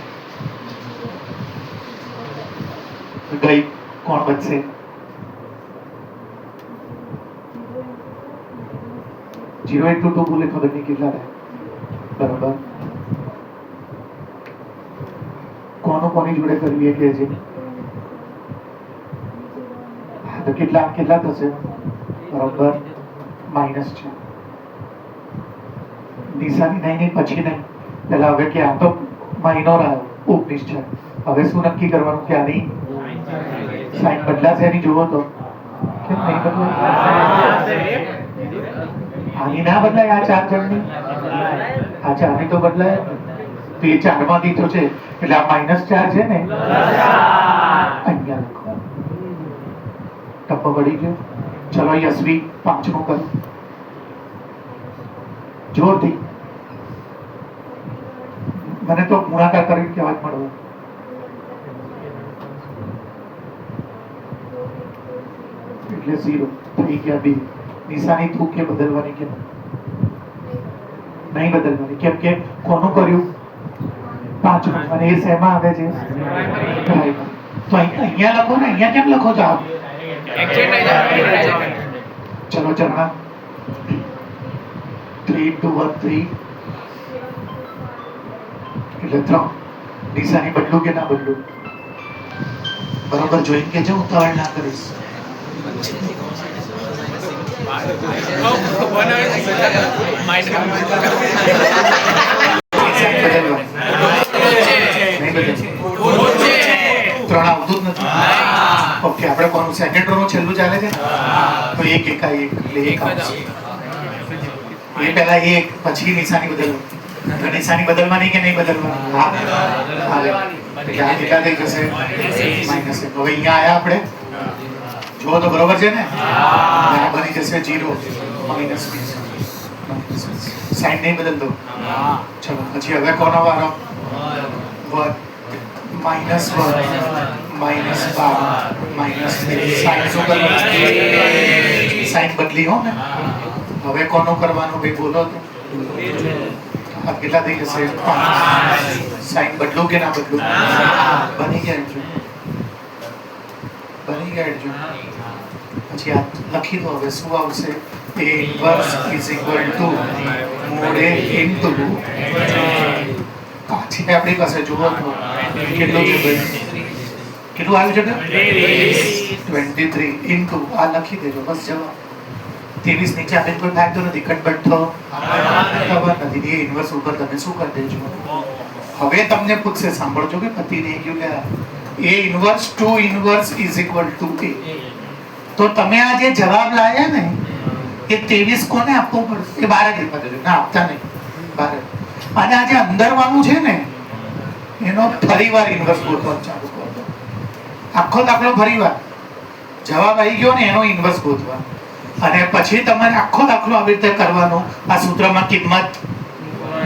ગઈ. કોણ બચશે? જીરો એટલું તો બોલે, ખબર નહીં કેટલા થાય. બરાબર. કોનું કોની જોડે કરવી એ કે છે? તો કેટલા કેટલા થશે? બરાબર માઇનસ છે. નિશાની નહીં નહીં પછી નહીં, પેલા હવે કે આ તો માઇનોર આવ્યો 19 છે. હવે શું નક્કી કરવાનું કે આની સાઈન બદલાશે? એની જુઓ તો કેમ નહીં બદલાય? આની ના બદલાય? આ 4 જણની, આ 4 ની તો બદલાય. તો એ 4 માંથી તો છે એટલે આ -4 છે ને, અહીંયા લખો. ટપ્પો પડી ગયો. ચલો યશવી 5મું કરો જોરથી. મને તો ગુણાકાર કરીને કહેવા જ મળવા. એટલે 0 થઈ ગયા 2. નિશાની તું કે બદલવાની કે નહીં બદલવાની? કેમ કે કોનું કર્યું? 5મું. અને એ શેમાં આવે છે? તો અહીંયા લખો ને. અહીંયા કેમ લખો છો આપ? ચલો ચરણા 3 × 1 3 એટલે 3. નિશાની બદલું કે ના બદલું? બરોબર જોઈને કે જો ઉતાવળ ના કરીશ. ત્રણ આવતું જ નથી. ઓકે, આપણે કોનું સેકન્ડ રો નું છેલ્લું ચાલે છે તો 1 એકા 1 એટલે 1 આવશે. એ પહેલા 1 પછી નિશાની બદલવાની. નિશાની બદલવાની કે નહીં બદલવાની? હા, એટલે આ કેટલા થઈ જશે? -1. હવે અહીંયા આયા આપણે જો તો બરોબર છે ને? આ બની જશે 0 -20. સાઈન નહીં બદલતો. ચલો પછી હવે કોનો વારો? 1 -1 -12 સાઈન શું કરવાનું? સાઈન બદલી હો ને. હવે કોનું કરવાનું ભાઈ બોલો તો? આ કેટલા થઈ જશે? 5. સાઈન બદલું કે ના બદલું? બની ગયા જો, બની ગયા જો. પછી આ લખી દો. હવે શું આવશે? A inverse is equal to mod A into છે આપણી પાસે. જુઓ તો કેટલું છે ભાઈ? કેટલું આવ્યું છે? 23 into આ લખી દેજો બસ જવાબ. 23 નીચે આપે કોઈ ફાયદો નથી. કટબટ તો ખબર નથી. એ ઇન્વર્સ ઉપર તમે શું કરી દેજો? હવે તમને પૂછશે, સાંભળજો કે પતિ ને ગયું કે A inverse 2 inverse is equal to A. તો તમે આ જે જવાબ લાયા ને એ 23 કોને આપવો પડશે? એ 12 જ આપવા દેજો. ના આપતા નહીં, 12. અને આ જે અંદર વાળું છે ને એનો ફરીવાર ઇન્વર્સ ગોતવાનું ચાલુ કરો. આખો દાખલો ફરીવાર જવાબ આવી ગયો ને એનો ઇન્વર્સ ગોતવા. અને પછી તમારે આખો દાખલો આવી રીતે કરવાનો. આ સૂત્રમાં કિંમત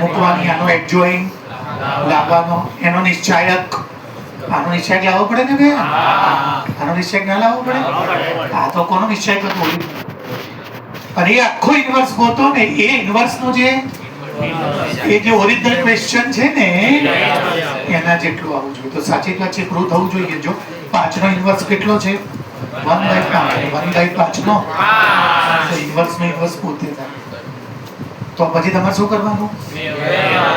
મૂકવાની, આનો એડજોઈન લાવવાનો, એનો નિશ્ચાયક, આનો નિશ્ચાયક લાવવો પડે ને બે, આનો નિશ્ચાયક ના લાવવો પડે. આ તો કોનો નિશ્ચાયક હતો? અને એ આખો ઇન્વર્સ ગોતો ને, એ ઇન્વર્સ નો જે ઓરિજિનલ ક્વેશ્ચન છે ને એના જેટલું આવવું જોઈએ. તો સાચી વાત છે, પ્રૂવ થવું જોઈએ. જો 5 નો ઇન્વર્સ કેટલો છે? 1/5 નો ઇન્વર્સ નો ઇન્વર્સ પોતે થાય. તો પછી તમારે શું કરવાનું?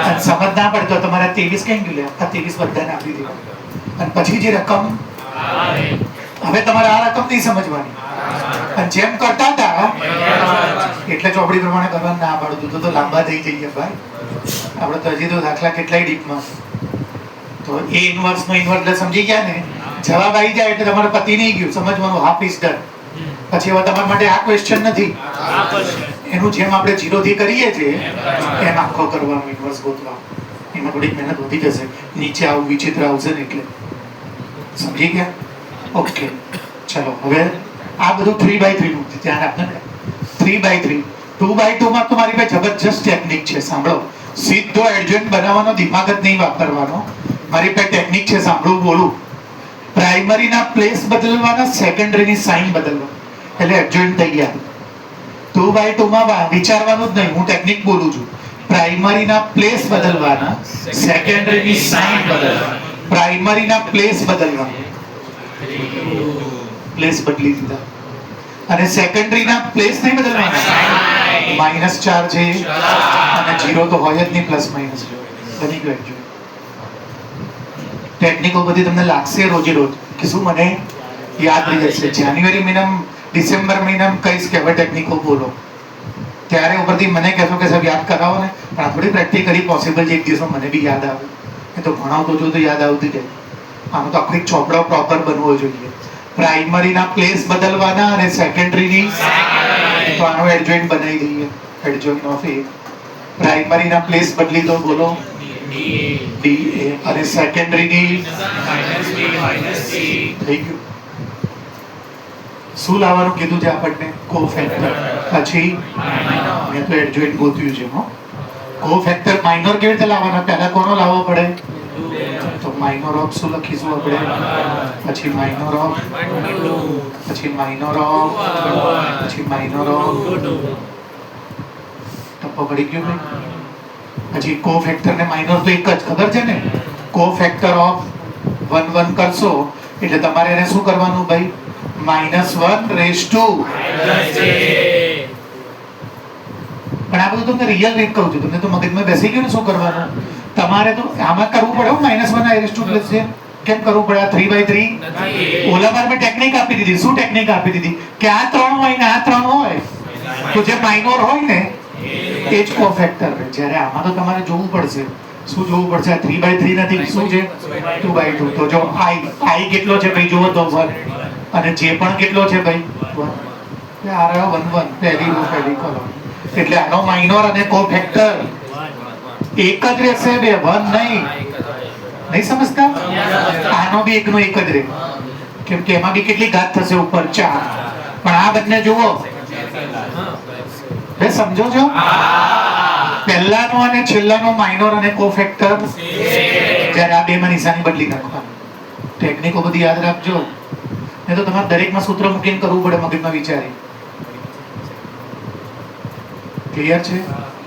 અને સમજ ના પડે તો તમારે 23 કેમ ગયું? આ 23 બધાને આપી દેવાનું. અને પછી જે રકમ હવે તમારે આ રકમ નહીં સમજવાની, અને જેમ કરતા હતા એટલે ચોપડી પ્રમાણે કરવાનું ના પાડતું તો લાંબા થઈ જઈએ ભાઈ. આપણે તો હજી તો દાખલા કેટલાય ડીપમાં. તો એ ઇન્વર્સ નો ઇન્વર્સ સમજી ગયા ને, જવાબ આવી જાય એટલે તમારે પતિ નહીં ગયું, સમજવાનું હાફ ઇઝ ડન. પછી હવે તમારા માટે આ ક્વેશ્ચન નથી, એનું જેમ આપણે 0 થી કરીએ છીએ એમ આખો કરવાનો ઇન્વર્સ ગોતવા. એમાં થોડીક મહેનત વધી જશે, નીચે આવું વિચિત્ર આવશે ને એટલે. સમજી ગયા? ઓકે, ચલો હવે આ બધું 3/3 નું ધ્યાન આપને. 3/3 2/2 માં તમારી પાસે જબરજસ્ત ટેકનિક છે. સાંભળો, સીધો એડજોઇન્ટ બનાવવાનો દિમાગ જ નહીં વાપરવાનો. મારી પાસે ટેકનિક છે, સાંભળું બોલું. પ્રાઇમરી ના પ્લેસ બદલવાના, સેકન્ડરી ની સાઇન બદલવા, એટલે એડજોઇન્ટ થઈ ગયા. 2/2 માં વિચારવાનું જ નહીં, હું ટેકનિક બોલું છું. પ્રાઇમરી ના પ્લેસ બદલવાના, સેકન્ડરી ની સાઇન બદલવા. પ્રાઇમરી ના પ્લેસ બદલવાના, પ્લેસ બદલી દીધા. અને સેકન્ડરી ના પ્લેસ નહીં બદલવાના, -4 છે અને 0 તો હોય જ નહીં, પ્લસ માઇનસ બની ગયું. ટેકનિકો બધી તમને લાગશે રોજે રોજ કે શું મને યાદ રહી જશે. જાન્યુઆરી મહિનામાં, ડિસેમ્બર મહિનામાં કહીશ કે હવે ટેકનિકો બોલો, ત્યારે ઉપરથી મને કહેશો કે સાહેબ યાદ કરાવો ને. પણ આ થોડી પ્રેક્ટિકલી પોસિબલ છે એક દિવસમાં મને બી યાદ આવે. એ તો ભણાવતો જો તો યાદ આવતી જાય. આનો તો આખો એક ચોપડો પ્રોપર બનવો જોઈએ. પ્રાઇમરી ના પ્લેસ બદલવાના અને સેકન્ડરી ની, તો આનો એડજોઇન્ટ બનાવી દઈએ. એડજોઇન્ટ ઓફ એ, પ્રાઇમરી ના પ્લેસ બદલી દો, બોલો DA, અને સેકન્ડરી ની થઈ ગયું. શું લાવવાનું કીધું છે આપણને? કોફેક્ટર. પછી મેં તો એડજોઇન્ટ ગોત્યું છે. કોફેક્ટર માઇનોર કેવી રીતે લાવવાના? પહેલા કોનો લાવવો પડે? તો માઇનોર ઓફ શું લખીશું આપણે? પછી માઇનોર ઓફ, પછી માઇનોર ઓફ, પછી માઇનોર ઓફ. ટપ્પો પડી ગયો ભાઈ. પછી કોફેક્ટર ને માઇનોર તો એક જ, ખબર છે ને? કોફેક્ટર ઓફ 1 1 કરશો એટલે તમારે એને શું કરવાનું ભાઈ? -1/2. પણ આ બધું તમને રિયલ રેટ કહું છું, તમને તો મગજમાં બેસી ગયું ને શું કરવાનું. તમારે તો આમાં કરવું પડે -1/2 કેમ કરવું પડે? આ 3/3 ઓલામાં મેં ટેકનિક આપી દીધી. શું ટેકનિક આપી દીધી? કે આ 3 હોય ને આ 3 હોય તો જે માઇનોર હોય ને એ જ કોફેક્ટર હોય. જ્યારે આમાં તો તમારે જોવું પડશે. શું જોવું પડશે? આ 3/3 નથી, શું છે? 2/2. તો જો i કેટલો છે ભાઈ? જુઓ તો 1. અને જે પણ કેટલો છે ભાઈ? 1. આ રહ્યો 1 1, પહેલી રો પહેલી કોલમ. એટલે આનો માઇનોર અને કોફેક્ટર એક જ રહેશે બે, 1 નહીં. નહીં સમજતા? આનો બી એકનો એક જ રહે, કેમ કે એમાં બી કેટલી ઘાત થશે ઉપર? 4. પણ આ બંને જુઓ, બે સમજો છો? પહેલાનો અને છેલ્લાનો માઇનોર અને કોફેક્ટર, જ્યારે આ બે માં નિશાની બદલી નાખવાની. ટેકનિકો બધી યાદ રાખજો, નહીં તો તમારે દરેકમાં સૂત્ર મૂકીને કરવું પડે, મગજમાં વિચારી. ક્લિયર છે?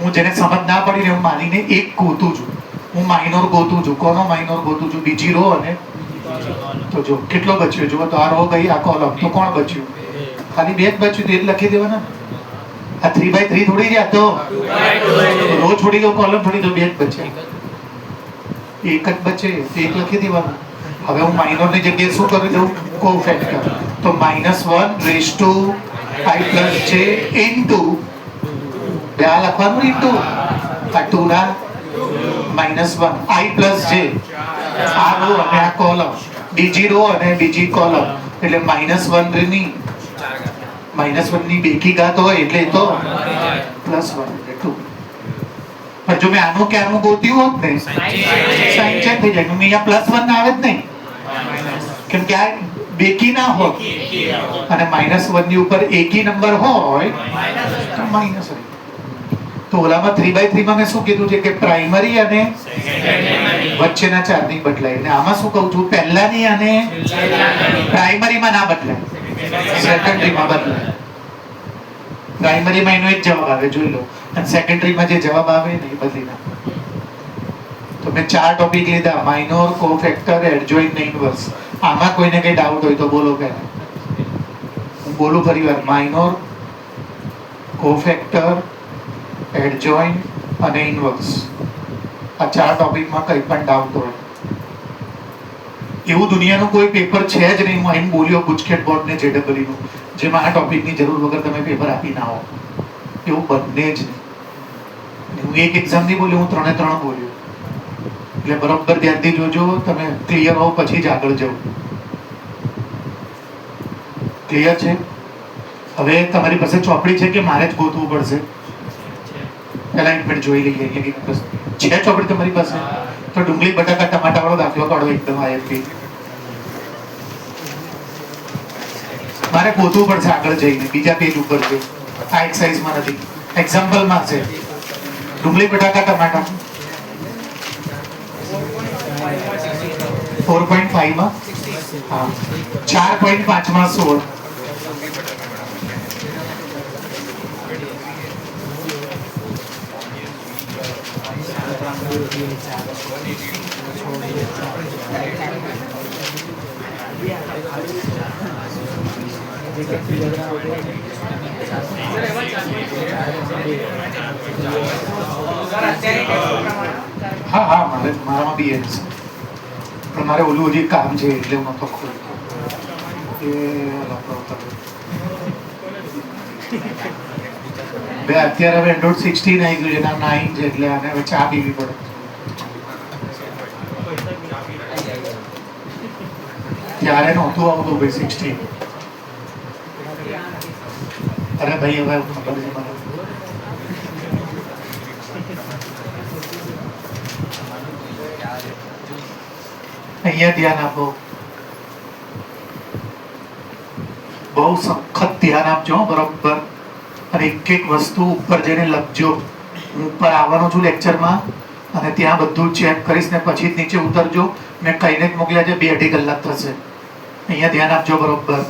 હું જેને સમજ ના પડી ને હું માનીને એક ગોતું છું, હું માઇનોર ગોતું છું. કોનો માઇનોર ગોતું છું? બીજી રો. અને તો જો કેટલો બચ્યો? જો તો આ રો ગઈ, આ કોલમ. તો કોણ બચ્યું? ખાલી 2 જ બચ્યું, તો એ જ લખી દેવાના. આ 3/3 થોડી રહ્યા, તો રો છોડી દો, કોલમ છોડી દો, 2 જ બચ્યા. એક જ બચે તો એક લખી દેવાનું. હવે હું માઇનોર ની જગ્યાએ શું કરી દઉં? કોફેક્ટર. તો -1/i + j ઇન્ટુ, બે આ લખવાનું ઇન્ટુ આ 2 ના -1 i + j, આ રો અને આ કોલમ, બીજી રો અને બીજી કોલમ. એટલે -1 ની -1 ની બેકી ઘાત હોય એટલે તો +1 એટલે 2. પણ જો મેં આનું કે આનું ગોત્યું હોત ને, સાઈન ચેન્જ થઈ જાય. અહીંયા +1 આવે જ નહીં, કેમ કે આ બેકી ના હોય અને -1 ની ઉપર એકી નંબર હોય તો માઇનસ હોય. તો ઓલામાં 3/3 માં મેં શું કીધું છે કે પ્રાઇમરી અને વચ્ચેના ચારની બદલાય, અને આમાં શું કહું છું, પહેલાની અને પ્રાઇમરીમાં ના બદલાય, સેકન્ડરીમાં બદલાય. પ્રાઇમરીમાં એનો એક જવાબ આવે, જોઈ લો, અને સેકન્ડરીમાં જે જવાબ આવે ને એ બદલી નાખો. તો મેં 4 ટોપિક લીધા: માઇનોર, કોફેક્ટર, એડજોઇન્ટ ને ઇન્વર્સ. આમાં કોઈને કઈ ડાઉટ હોય તો બોલો. પહેલા હું બોલું ફરી વાર: માઇનોર, કોફેક્ટર, એડજોઇન્ટ અને ઇન્વર્સ. આ 4 ટોપિકમાં કંઈ પણ ડાઉટ હોય, એવું દુનિયાનું કોઈ પેપર છે જ નહીં, હું એમ બોલ્યો ગુજકેટ બોર્ડ ને JEE નું, જેમાં આ ટોપિકની જરૂર વગર તમે પેપર આપી ના હો, એવું બને જ નહીં. હું એક એક્ઝામ નહીં બોલ્યો, હું 3 બોલ્યો. એટલે બરોબર ધ્યાનથી જોજો, તમે ક્લિયર હો પછી જ આગળ જવું. ક્લિયર છે? હવે તમારી પાસે ચોપડી છે કે મારે જ ગોતવું પડશે? પહેલા એક મિનિટ જોઈ લઈએ. છે ચોપડી તમારી પાસે? તો ડુંગળી બટાકા ટમાટા વાળો દાખલો કાઢો, એકદમ આયથી. મારે ગોતવું પડશે આગળ જઈને, બીજા પેજ ઉપર છે. આ એક્સરસાઇઝમાં નથી, એક્ઝામ્પલમાં છે. ડુંગળી બટાકા ટમાટા 4.5 માં, હા, 4.5 માં 16. હા હા, મારામાં બી એ છે, પણ મારે ઓલું હજી કામ છે એટલે હું નતો ખોલતો. અત્યારે હવે Android 16 આવી ગયું છે, 9 છે, એટલે આને હવે ચા પીવી પડે. ત્યારે નહોતું આવતું ભાઈ 16. અરે ભાઈ હવે ખબર છે મને. અહીંયા ધ્યાન આપો, બહુ સખત ધ્યાન આપજો બરોબર. અને એક એક વસ્તુ ઉપર જઈને લખજો. હું ઉપર આવવાનો છું લેક્ચરમાં, અને ત્યાં બધું ચેક કરીશ ને પછી જ નીચે ઉતરજો. મેં કહીને જ મોકલ્યા છે, 2-2.5 કલાક થશે. અહીંયા ધ્યાન આપજો બરોબર.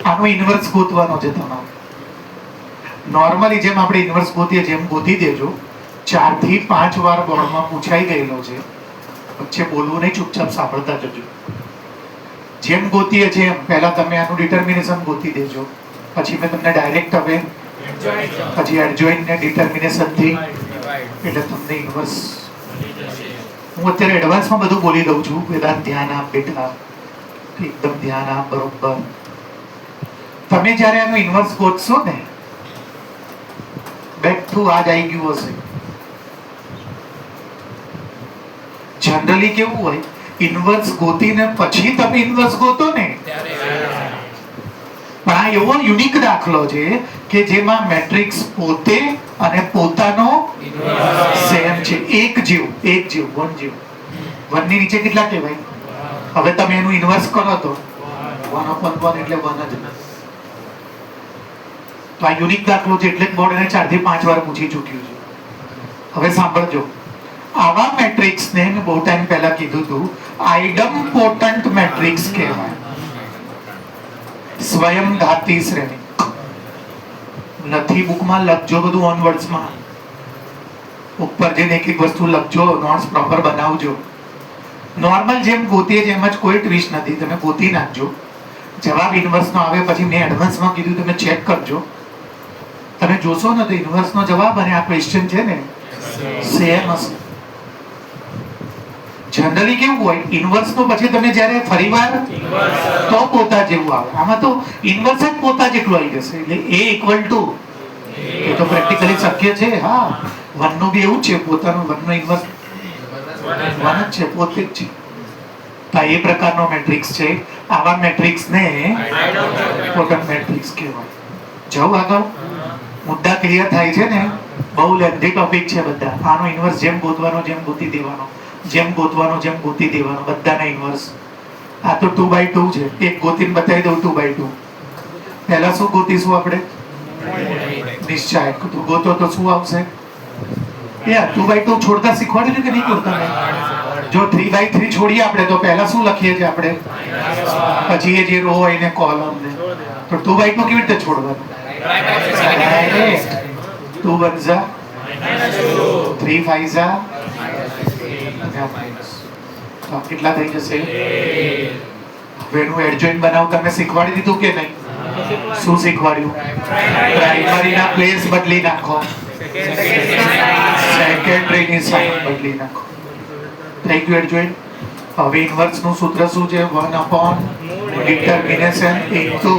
આનો ઇન્વર્સ ગોતવાનો છે તમારે. નોર્મલી જેમ આપણે ઇન્વર્સ ગોતીએ જેમ ગોતી દેજો. 4 થી 5 વાર બોર્ડમાં પૂછાઈ ગયેલો છે, વચ્ચે બોલવું નહીં, ચૂપચાપ સાંભળતા જજો. જેમ ગોતીએ છે એમ પહેલા તમે આનું ડિટર્મિનેશન ગોતી દેજો. પછી મેં તમને ડાયરેક્ટ હવે પછી એડજોઇન્ટ ને ડિટર્મિનેશન થી એટલે તમને ઇન્વર્સ. હું અત્યારે એડવાન્સમાં બધું બોલી દઉં છું. વેદાંત ધ્યાન આપ બેટા, એકદમ ધ્યાન આપ બરોબર. તમે જ્યારે આનું ઇન્વર્સ ગોતશો ને, બેક ટુ આ જ આવી ગયું હશે. જનરલી કેવું હોય, ઇન્વર્સ ગોતીને પછી તમે ઇન્વર્સ ગોતો ને, પણ આ એવો યુનિક દાખલો છે કે જેમાં મેટ્રિક્સ પોતે અને પોતાનો સેમ છે. એક જેવું 1 જેવું 1 ની નીચે કેટલા કહેવાય? હવે તમે એનું ઇન્વર્સ કરો તો 1/1 એટલે 1 જ. તો આ યુનિક દાખલો છે, એટલે બોર્ડ એને 4 થી 5 વાર પૂછી ચૂક્યું છે. હવે સાંભળજો, આવા મેટ્રિક્સ ને મેં બહુ ટાઈમ પહેલા કીધું હતું, આઇડમ્પોટન્ટ મેટ્રિક્સ કહેવાય. સ્વયંઘાતી શ્રેણી નથી. બુકમાં લખજો બધું ઓનવર્ડ્સમાં. ઉપર જઈને એક એક વસ્તુ લખજો, નોટ્સ પ્રોપર બનાવજો. નોર્મલ જેમ ગોતીએ છે એમ જ કોઈ ટ્વિસ્ટ નથી. તમે ગોતી નાખજો. જવાબ ઇન્વર્સનો આવે પછી મેં એડવાન્સમાં કીધું, તમે ચેક કરજો. તમે જોશો ને તો ઇન્વર્સનો જવાબ અને આ ક્વેશ્ચન છે ને સેમ હશે. જનરલી કેવું હોય, ઇન્વર્સ નો પછી તમે જ્યારે ફરીવાર તો પોતા જેવું આવે. આમાં તો ઇન્વર્સ જ પોતા જેટલું આવી જશે. એટલે A = એ તો પ્રેક્ટિકલી શક્ય છે. હા, 1 નું બી એવું છે, પોતાનું 1 નો ઇન્વર્સ 1 જ છે, પોતે જ છે. તો એ પ્રકારનો મેટ્રિક્સ છે. આવા મેટ્રિક્સ ને આઇડમ્પોટન્ટ મેટ્રિક્સ કહેવાય. જાઉં આગળ? મુદ્દા ક્લિયર થાય છે ને? બહુ લેન્ધી ટોપિક છે બધા. આનો ઇન્વર્સ જેમ ગોતવાનો જેમ ગોતી દેવાનો, જેમ ગોતવાનો જેમ ગોતી દેવાનો, બધાના ઇન્વર્સ. આ તો 2/2 છે. એક ગોતીને બતાવી દઉં 2/2. પહેલા શું ગોતીશું આપણે? નિશ્ચાયક. તો ગોતો તો શું આવશે? 2/2 છોડતા શીખવાડ્યું છે કે નહીં છોડતા? જો 3/3 છોડીએ આપણે તો પહેલા શું લખીએ છીએ આપણે? પછી એ જે રો હોય એને કોલમ ને. તો 2/2 કેવી રીતે છોડવાનું? 2 1 જા 3 5 જા તો કેટલા થઈ જશે? હવે એનું એડજોઇન્ટ બનાવ તમે શીખવાડી દીધું કે નહીં? શું શીખવાડ્યું? પ્રાઇમરીના પ્લેસ બદલી નાખો, સેકન્ડરીની સાઇન બદલી નાખો. થઈ ગયું એડજોઇન્ટ. હવે ઇન્વર્સ નું સૂત્ર શું છે? 1/determination into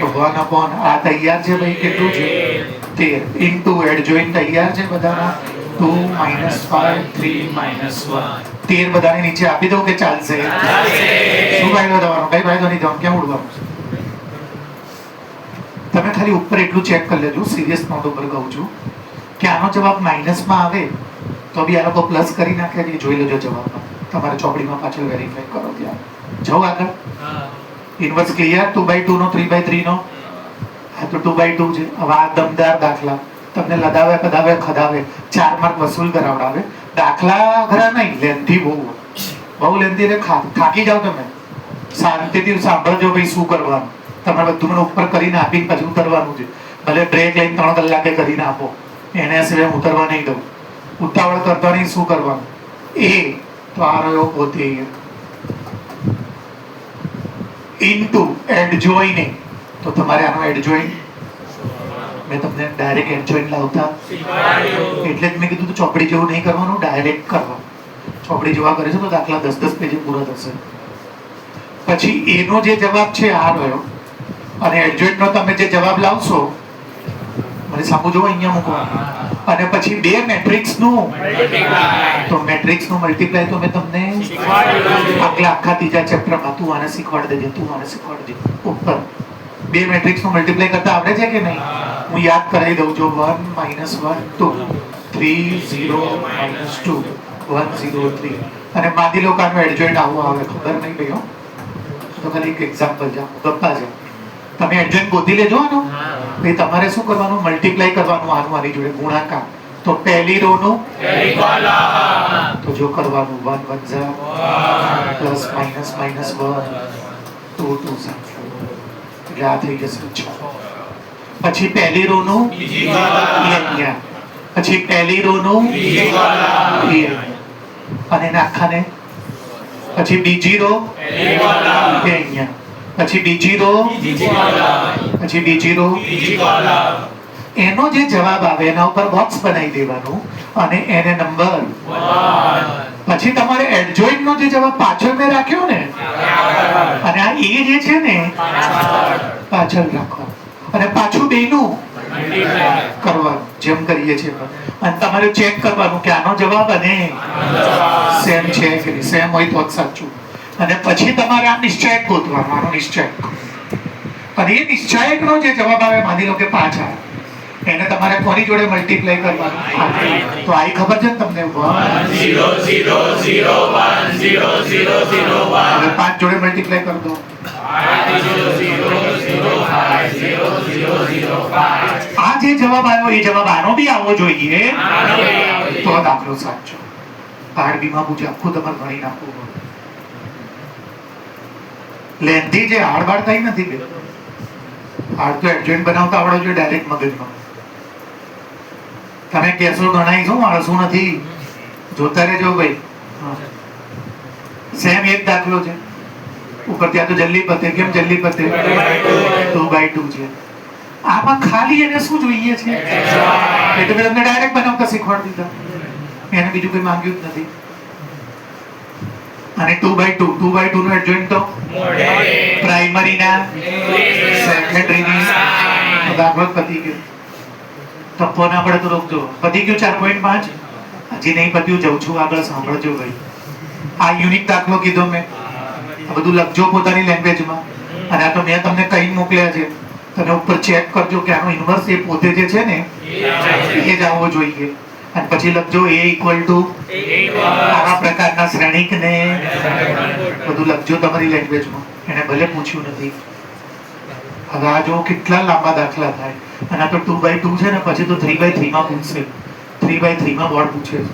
તો 1/ આ તૈયાર છે ભાઈ? કેટલું છે? 13 into એડજોઇન્ટ તૈયાર છે બધાના? 2 - 5 3 - 1. 13 બધાને નીચે આપી દઉં કે ચાલશે? શું ફાયદો થવાનો? કઈ ફાયદો નહીં થવાનો. ક્યાં ઉડવાનું? તમે ખાલી ઉપર એટલું ચેક કરી લેજો, સિરિયસ નોટ ઉપર કહું છું કે આનો જવાબ માઇનસમાં આવે તો બી આ લોકો પ્લસ કરી નાખે છે. જોઈ લેજો જવાબમાં, તમારે ચોપડીમાં પાછળ વેરીફાઈ કરો. ત્યાં જાઓ આગળ. Inverse clear? 2/2 નો 3/3 નો આ તો 2/2 છે. હવે આ દમદાર દાખલા તમને લદાવે કદાવે ખદાવે 4 માર્ક વસૂલ કરાવડાવે. દાખલા ખરા નહીં, લેન્થી બહુ લેન્થી એટલે થાકી જાવ તમે. શાંતિથી સાંભળજો ભાઈ શું કરવાનું. તમારે બધું મને ઉપર કરીને આપીને પછી ઉતરવાનું છે. ભલે બ્રેક લઈને 3 કલાકે કરીને આપો, એને સિવાય ઉતરવા નહીં દઉં. ઉતાવળ કરતા નહીં. શું કરવાનું? એ તો આ રહ્યો પોતે ઇન્ટુ એડજોઇનિંગ. તો તમારે આનો એડજોઇન્ટ મેં તમને ડાયરેક્ટ એડજોઇન્ટ લાવતા એટલે જ મેં કીધું તો ચોપડી જેવું નહીં કરવાનું, ડાયરેક્ટ કરવાનું. ચોપડી જેવા કરે છે તો દાખલા 10 પેજે પૂરા થશે. પછી એનો જે જવાબ છે આ રહ્યો, અને એડજોઇન્ટનો તમે જે જવાબ લાવશો મને સમજો અહીંયા મૂકવાનું. અને પછી બે મેટ્રિક્સનું તો મેટ્રિક્સનું મલ્ટીપ્લાય તો મેં તમને આખા ત્રીજા ચેપ્ટરમાં તું આને શીખવાડી દેજે, તું આને શીખવાડી દે. ઉપર બે મેટ્રિક્સનું મલ્ટીપ્લાય કરતા આવડે છે કે નહીં? હું યાદ કરાવી દઉં જો 1 - 1 2 3 0 - 2 1 0 3. અને માની લો કે આનું એડજોઇન્ટ આવું આવે, ખબર નહીં ભાઈ. તો ખાલી એક એક્ઝામ્પલ છે, ગપ્પા છે. તમે એડજોઇન્ટ ગોતી લેજો આનું. ભાઈ તમારે શું કરવાનું? મલ્ટીપ્લાય કરવાનું આનું આની જોડે, ગુણાકાર. તો પહેલી રો નું તો જો કરવાનું 1 1 જા પ્લસ માઇનસ માઇનસ 1 2 2 જા એટલે આ થઈ જશે 6. પછી પહેલી રો નું પછી પહેલી રો નું અને આખાને પછી બીજી રો અહીંયા, પછી બીજી રો પછી બીજી રો. એનો જે જવાબ આવે એના ઉપર બોક્સ બનાવી દેવાનું અને એને નંબર. પછી તમારે એડજોઇન્ટ નો જે જવાબ પાછળ મેં રાખ્યો ને અને આ એ જે છે ને પાછળ રાખવાનું અને પાછું બેનું કરવાનું જેમ કરીએ છીએ. અને તમારે ચેક કરવાનું કે આનો જવાબ અને સેમ છે કે નહીં. સેમ હોય તો સાચું. અને પછી તમારે આ નિશ્ચયક ગોતવાનો, આનો નિશ્ચયક. અને એ નિશ્ચયકનો જે જવાબ આવે માની લો કે 5 આવે, એને તમારે કોની જોડે મલ્ટીપ્લાય કરવાનું? તો આઈ ખબર છે ને તમને? 1 0 0 0 1 0 0 0 1. હવે 5 જોડે મલ્ટીપ્લાય કરી દો. આ જે જવાબ આવ્યો એ જવાબ આનો બી આવવો જોઈએ તો દાખલો સાચો. આરબીમાં પૂછે આખું તમારે ભણી નાખવું. લેન્થી જે હાડ થઈ નથી બે હાડ તો એડજોઇન્ટ બનાવતા આવડો જોઈએ ડાયરેક્ટ મગજમાં. તમે કહેશો ગણાઈ શું માણસું નથી, જોતા રહેજો ભાઈ. સેમ એક દાખલો છે ઉપર, ત્યાં તો જલ્દી પતે. કેમ જલ્દી પતે? 2/2 છે. આમાં ખાલી એને શું જોઈએ છે એટલે મેં તમને ડાયરેક્ટ બનાવતા શીખવાડી દીધા. એને બીજું કોઈ માંગ્યું જ નથી. અને 2/2 નો એડજોઇન્ટ તો પ્રાઇમરીના સેકન્ડરીની દાખલો પતી ગયો. તપ્પો ના પડે તો રોકજો. પતી ગયું 4.5. હજી નહીં પત્યું, જઉં છું આગળ, સાંભળજો ભાઈ. આ યુનિક દાખલો કીધો મેં. બધું લખજો પોતાની લેંગ્વેજમાં. અને આ તો મેં તમને કઈ મોકલ્યા છે, તમે ઉપર ચેક કરજો કે આનો ઇન્વર્સ એ પોતે જે છે ને એ જ આવવો જોઈએ. અને પછી લખજો a ઇક્વલ ટુ આવા પ્રકારના શ્રેણિકને બધું લખજો તમારી લેંગ્વેજમાં. એને ભલે પૂછ્યું નથી. હવે આ જો કેટલા લાંબા દાખલા થાય. અને આ તો 2x2 છે ને, પછી તો 3x3 માં પૂછશે. 3x3 માં બોર્ડ પૂછે છે.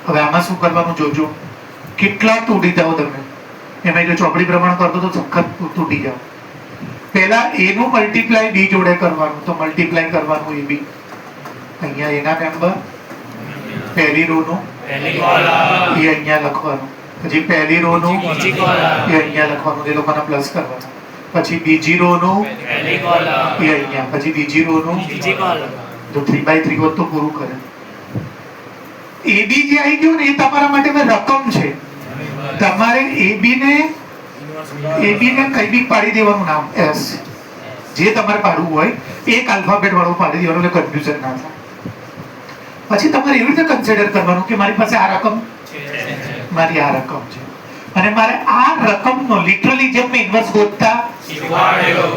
હવે આમાં શું કરવાનું જોજો. કેટલા તૂટી જાઓ તમે. એમાં જો ચોપડી પ્રમાણ કરતો તો સખત તૂટી જાઓ. પહેલા a નું મલ્ટીપ્લાય b જોડે કરવાનું. તો મલ્ટીપ્લાય કરવાનું ab. અહીંયા એના મેમ્બર, પહેલી રો નું એ અહીંયા લખવાનું. પછી પહેલી રો નું એ અહીંયા લખવાનું. એ લોકોના પ્લસ કરવાના. પછી બીજી રો નું એ અહીંયા. પછી બીજી રો નું તો 3x3 હોત તો પૂરું કરે. AB જે આવી ગયું ને એ તમારા માટે રકમ છે. તમારે AB ને કઈ બી પાડી દેવાનું નામ S. જે તમારે પાડવું હોય એક આલ્ફાબેટ વાળું પાડી દેવાનું એટલે કન્ફ્યુઝન ના થાય. પછી તમારે એવી રીતે કન્સિડર કરવાનું કે મારી પાસે આ રકમ, મારી આ રકમ છે અને મારે આ રકમનો લિટરલી જેમ મેં ઇન્વર્સ ગોતતા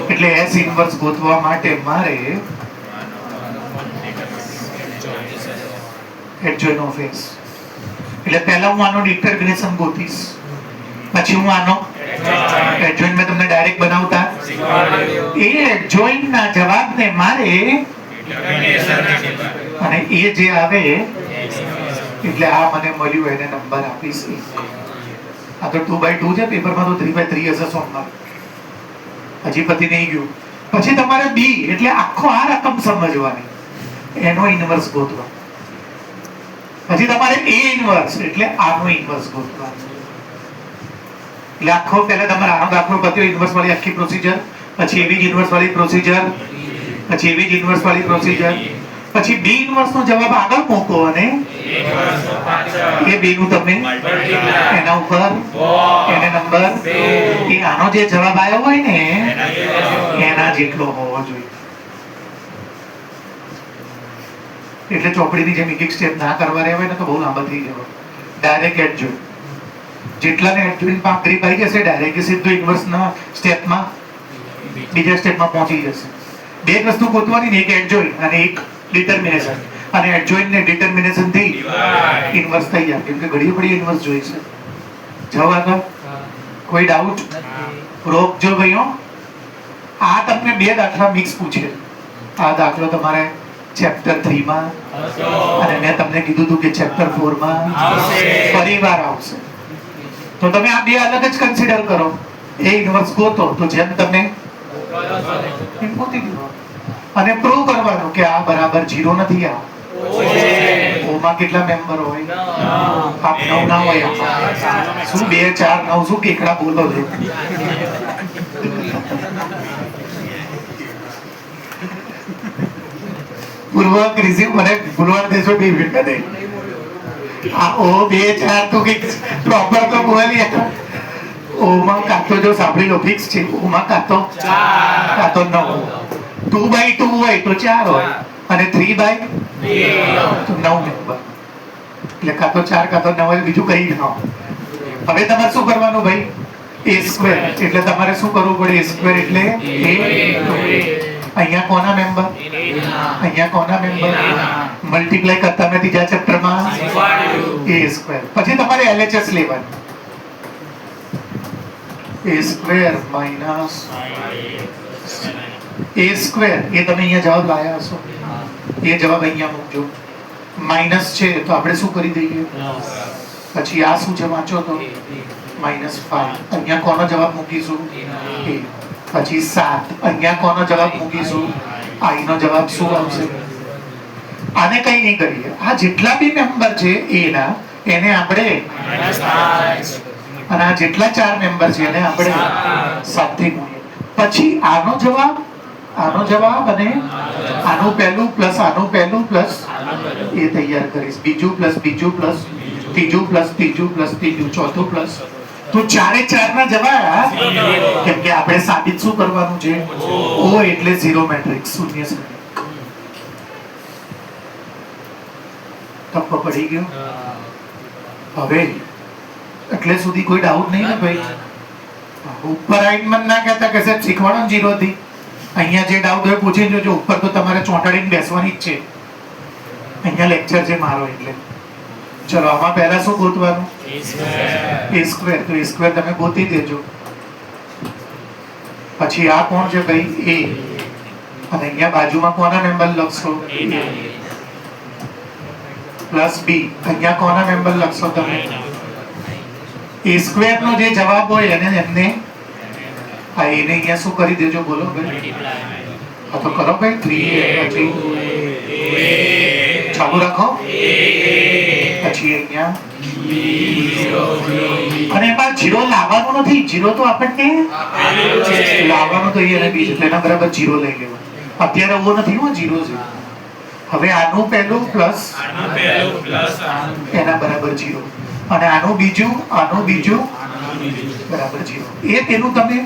એટલે S ઇન્વર્સ ગોતવા માટે મારે એડજોઇન ઓફ S. એટલે પહેલા હું આનો ડિટર્મિનેશન ગોતીશ, પછી હું આનો એડજોઇન મેં તમને ડાયરેક્ટ બનાવતા એ એડજોઇન ના જવાબને મારે અને એ જે આવે એટલે આ મને મળ્યું એને નંબર આપીશ. આ તો 2x2 છે. પેપરમાં તો 3x3 હશે સોમવાર. હજી પતિ નહીં ગયું. પછી તમારે b એટલે આખો આ રકમ સમજવાની, એનો ઇન્વર્સ ગોતવાનો. પછી તમારે a ઇન્વર્સ એટલે આનો ઇન્વર્સ ગોતવાનો. એટલે આખો પહેલા તમારે આનો દાખલો પત્યો, ઇન્વર્સ વાળી આખી પ્રોસિજર. પછી એવી જ ઇન્વર્સ વાળી પ્રોસિજર. પછી એવી જ ઇન્વર્સ વાળી પ્રોસિજર. પછી b ઇન્વર્સ નો જવાબ આગળ મૂકો અને એ b નું તમે એના ઉપર એને નંબર એ આનો જે જવાબ આવ્યો હોય ને એના જેટલો હોવો જોઈએ. એટલે ચોપડીની જેમ એક સ્ટેપ ના કરવા રહેવાય ને તો બહુ લાંબા થઈ જવાય. ડાયરેક્ટ એડજોઇન જેટલાને એડજોઇન માં ગ્રીપ આવી જશે ડાયરેક્ટ સીધું ઇન્વર્સ ના સ્ટેપમાં બીજા સ્ટેપમાં પહોંચી જશે. બે વસ્તુ ગોતવાની ને, એક એડજોઇન અને એક ડિટર્મિનેશન. અને એડજોઇન ને ડિટર્મિનેશન થી ઇન્વર્સ થઈ જાય. કેમ કે ઘડી ઘડી ઇન્વર્સ જોઈ છે. જવાબ આગળ કોઈ ડાઉટ રોકજો ભાઈઓ. આ તમને બે દાખલા મિક્સ પૂછે. આ દાખલો તમારે ચેપ્ટર 3 માં અને મેં તમને કીધું હતું કે ચેપ્ટર 4 માં ફરીવાર આવશે. તો તમે આ બે અલગ જ કન્સિડર કરો. એ ઇન્વર્સ ગોતો તો જેમ તમે અને પ્રૂવ કરવાનું કે આ બરાબર 0 નથી. આ ઓમાં કેટલા મેમ્બર હોય? આપ 9 ના હોય. શું 2 4 9 શું કેકડા બોલો છો? પૂર્વક રિસીવ મને ભૂલવા દેશો બે મિનિટ દે. આ ઓ 2 4 તો કે પ્રોપર તો બોલી. ઓમાં કાતો જો સાંભળી લો ફિક્સ છે. ઓમાં કાતો 9. 2x2 હોય તો 4 હોય અને 3x2 તો 9 મેમ્બર. એટલે કાતો 4 કાતો 9 હોય, બીજું કઈ ના. હવે તમારે શું કરવાનું ભાઈ? a square. એટલે તમારે શું કરવું પડે? a સ્ક્વેર એટલે અહીંયા કોના મેમ્બર? અહીંયા કોના મેમ્બર? મલ્ટીપ્લાય કરતા નથી જ્યાં ચેપ્ટરમાં a સ્ક્વેર. પછી તમારે LHS લેવાનું. a square minus a square. એ તમે અહીંયા જવાબ લાયા હશો. એ જવાબ અહીંયા મૂકજો. માઈનસ છે તો આપણે શું કરી દઈએ? પછી આ શું છે વાંચો તો -5. અહીંયા કોનો જવાબ મૂકીશું? a. પછી 7. અહીંયા કોનો જવાબ મૂકીશું? i નો જવાબ શું આવશે? આને કઈ નહીં કરીએ. આ જેટલા બી મેમ્બર છે a ના એને આપણે અને આ જેટલા 4 મેમ્બર છે એને આપણે 7 થી ગુણીએ. પછી આનો જવાબ અને આનું પહેલું પ્લસ આનું પહેલું પ્લસ એ તૈયાર કરીશ. બીજું પ્લસ ત્રીજું પ્લસ ત્રીજું ચોથું પ્લસ. તો 4 ના જવાબ. કેમ કે આપણે સાબિત શું કરવાનું છે? O એટલે 0 મેટ્રિક્સ, શૂન્ય શ્રેણિક. ટપ્પો પડી ગયો. હવે એટલે સુધી કોઈ ડાઉટ નહીં ને ભાઈ? ઉપર આઈને મન ના કહેતા કે સાહેબ શીખવાડો 0 થી. અહીંયા જે ડાઉટ હોય પૂછી જોજો. ઉપર તો તમારે ચોંટાડીને બેસવાની જ છે. અહીંયા લેક્ચર છે મારો એટલે ચલો આમાં પહેલા શું ગોતવાનું? a square. તો a સ્ક્વેર તમે ગોતી દેજો. પછી આ કોણ છે ભાઈ? a. અને અહીંયા બાજુમાં કોના મેમ્બર લખશો? Plus b. અહીંયા કોના મેમ્બર લખશો તમે? a સ્ક્વેર નો જે જવાબ હોય એને એમને આ a ને અહીંયા શું કરી દેજો બોલો ભાઈ? હા તો કરો ભાઈ 3a. ચાલુ રાખો. પછી અહીંયા અને એમાં 0 લાવવાનો નથી. 0 તો આપણને લાવવાનો તો એ અને b છે. એના બરાબર 0 લઈ લેવાનો. અત્યારે એવો નથી હો 0 છે. હવે આનું પહેલું પ્લસ એના બરાબર 0 અને આનું બીજું બરાબર 0. એ તેનું તમે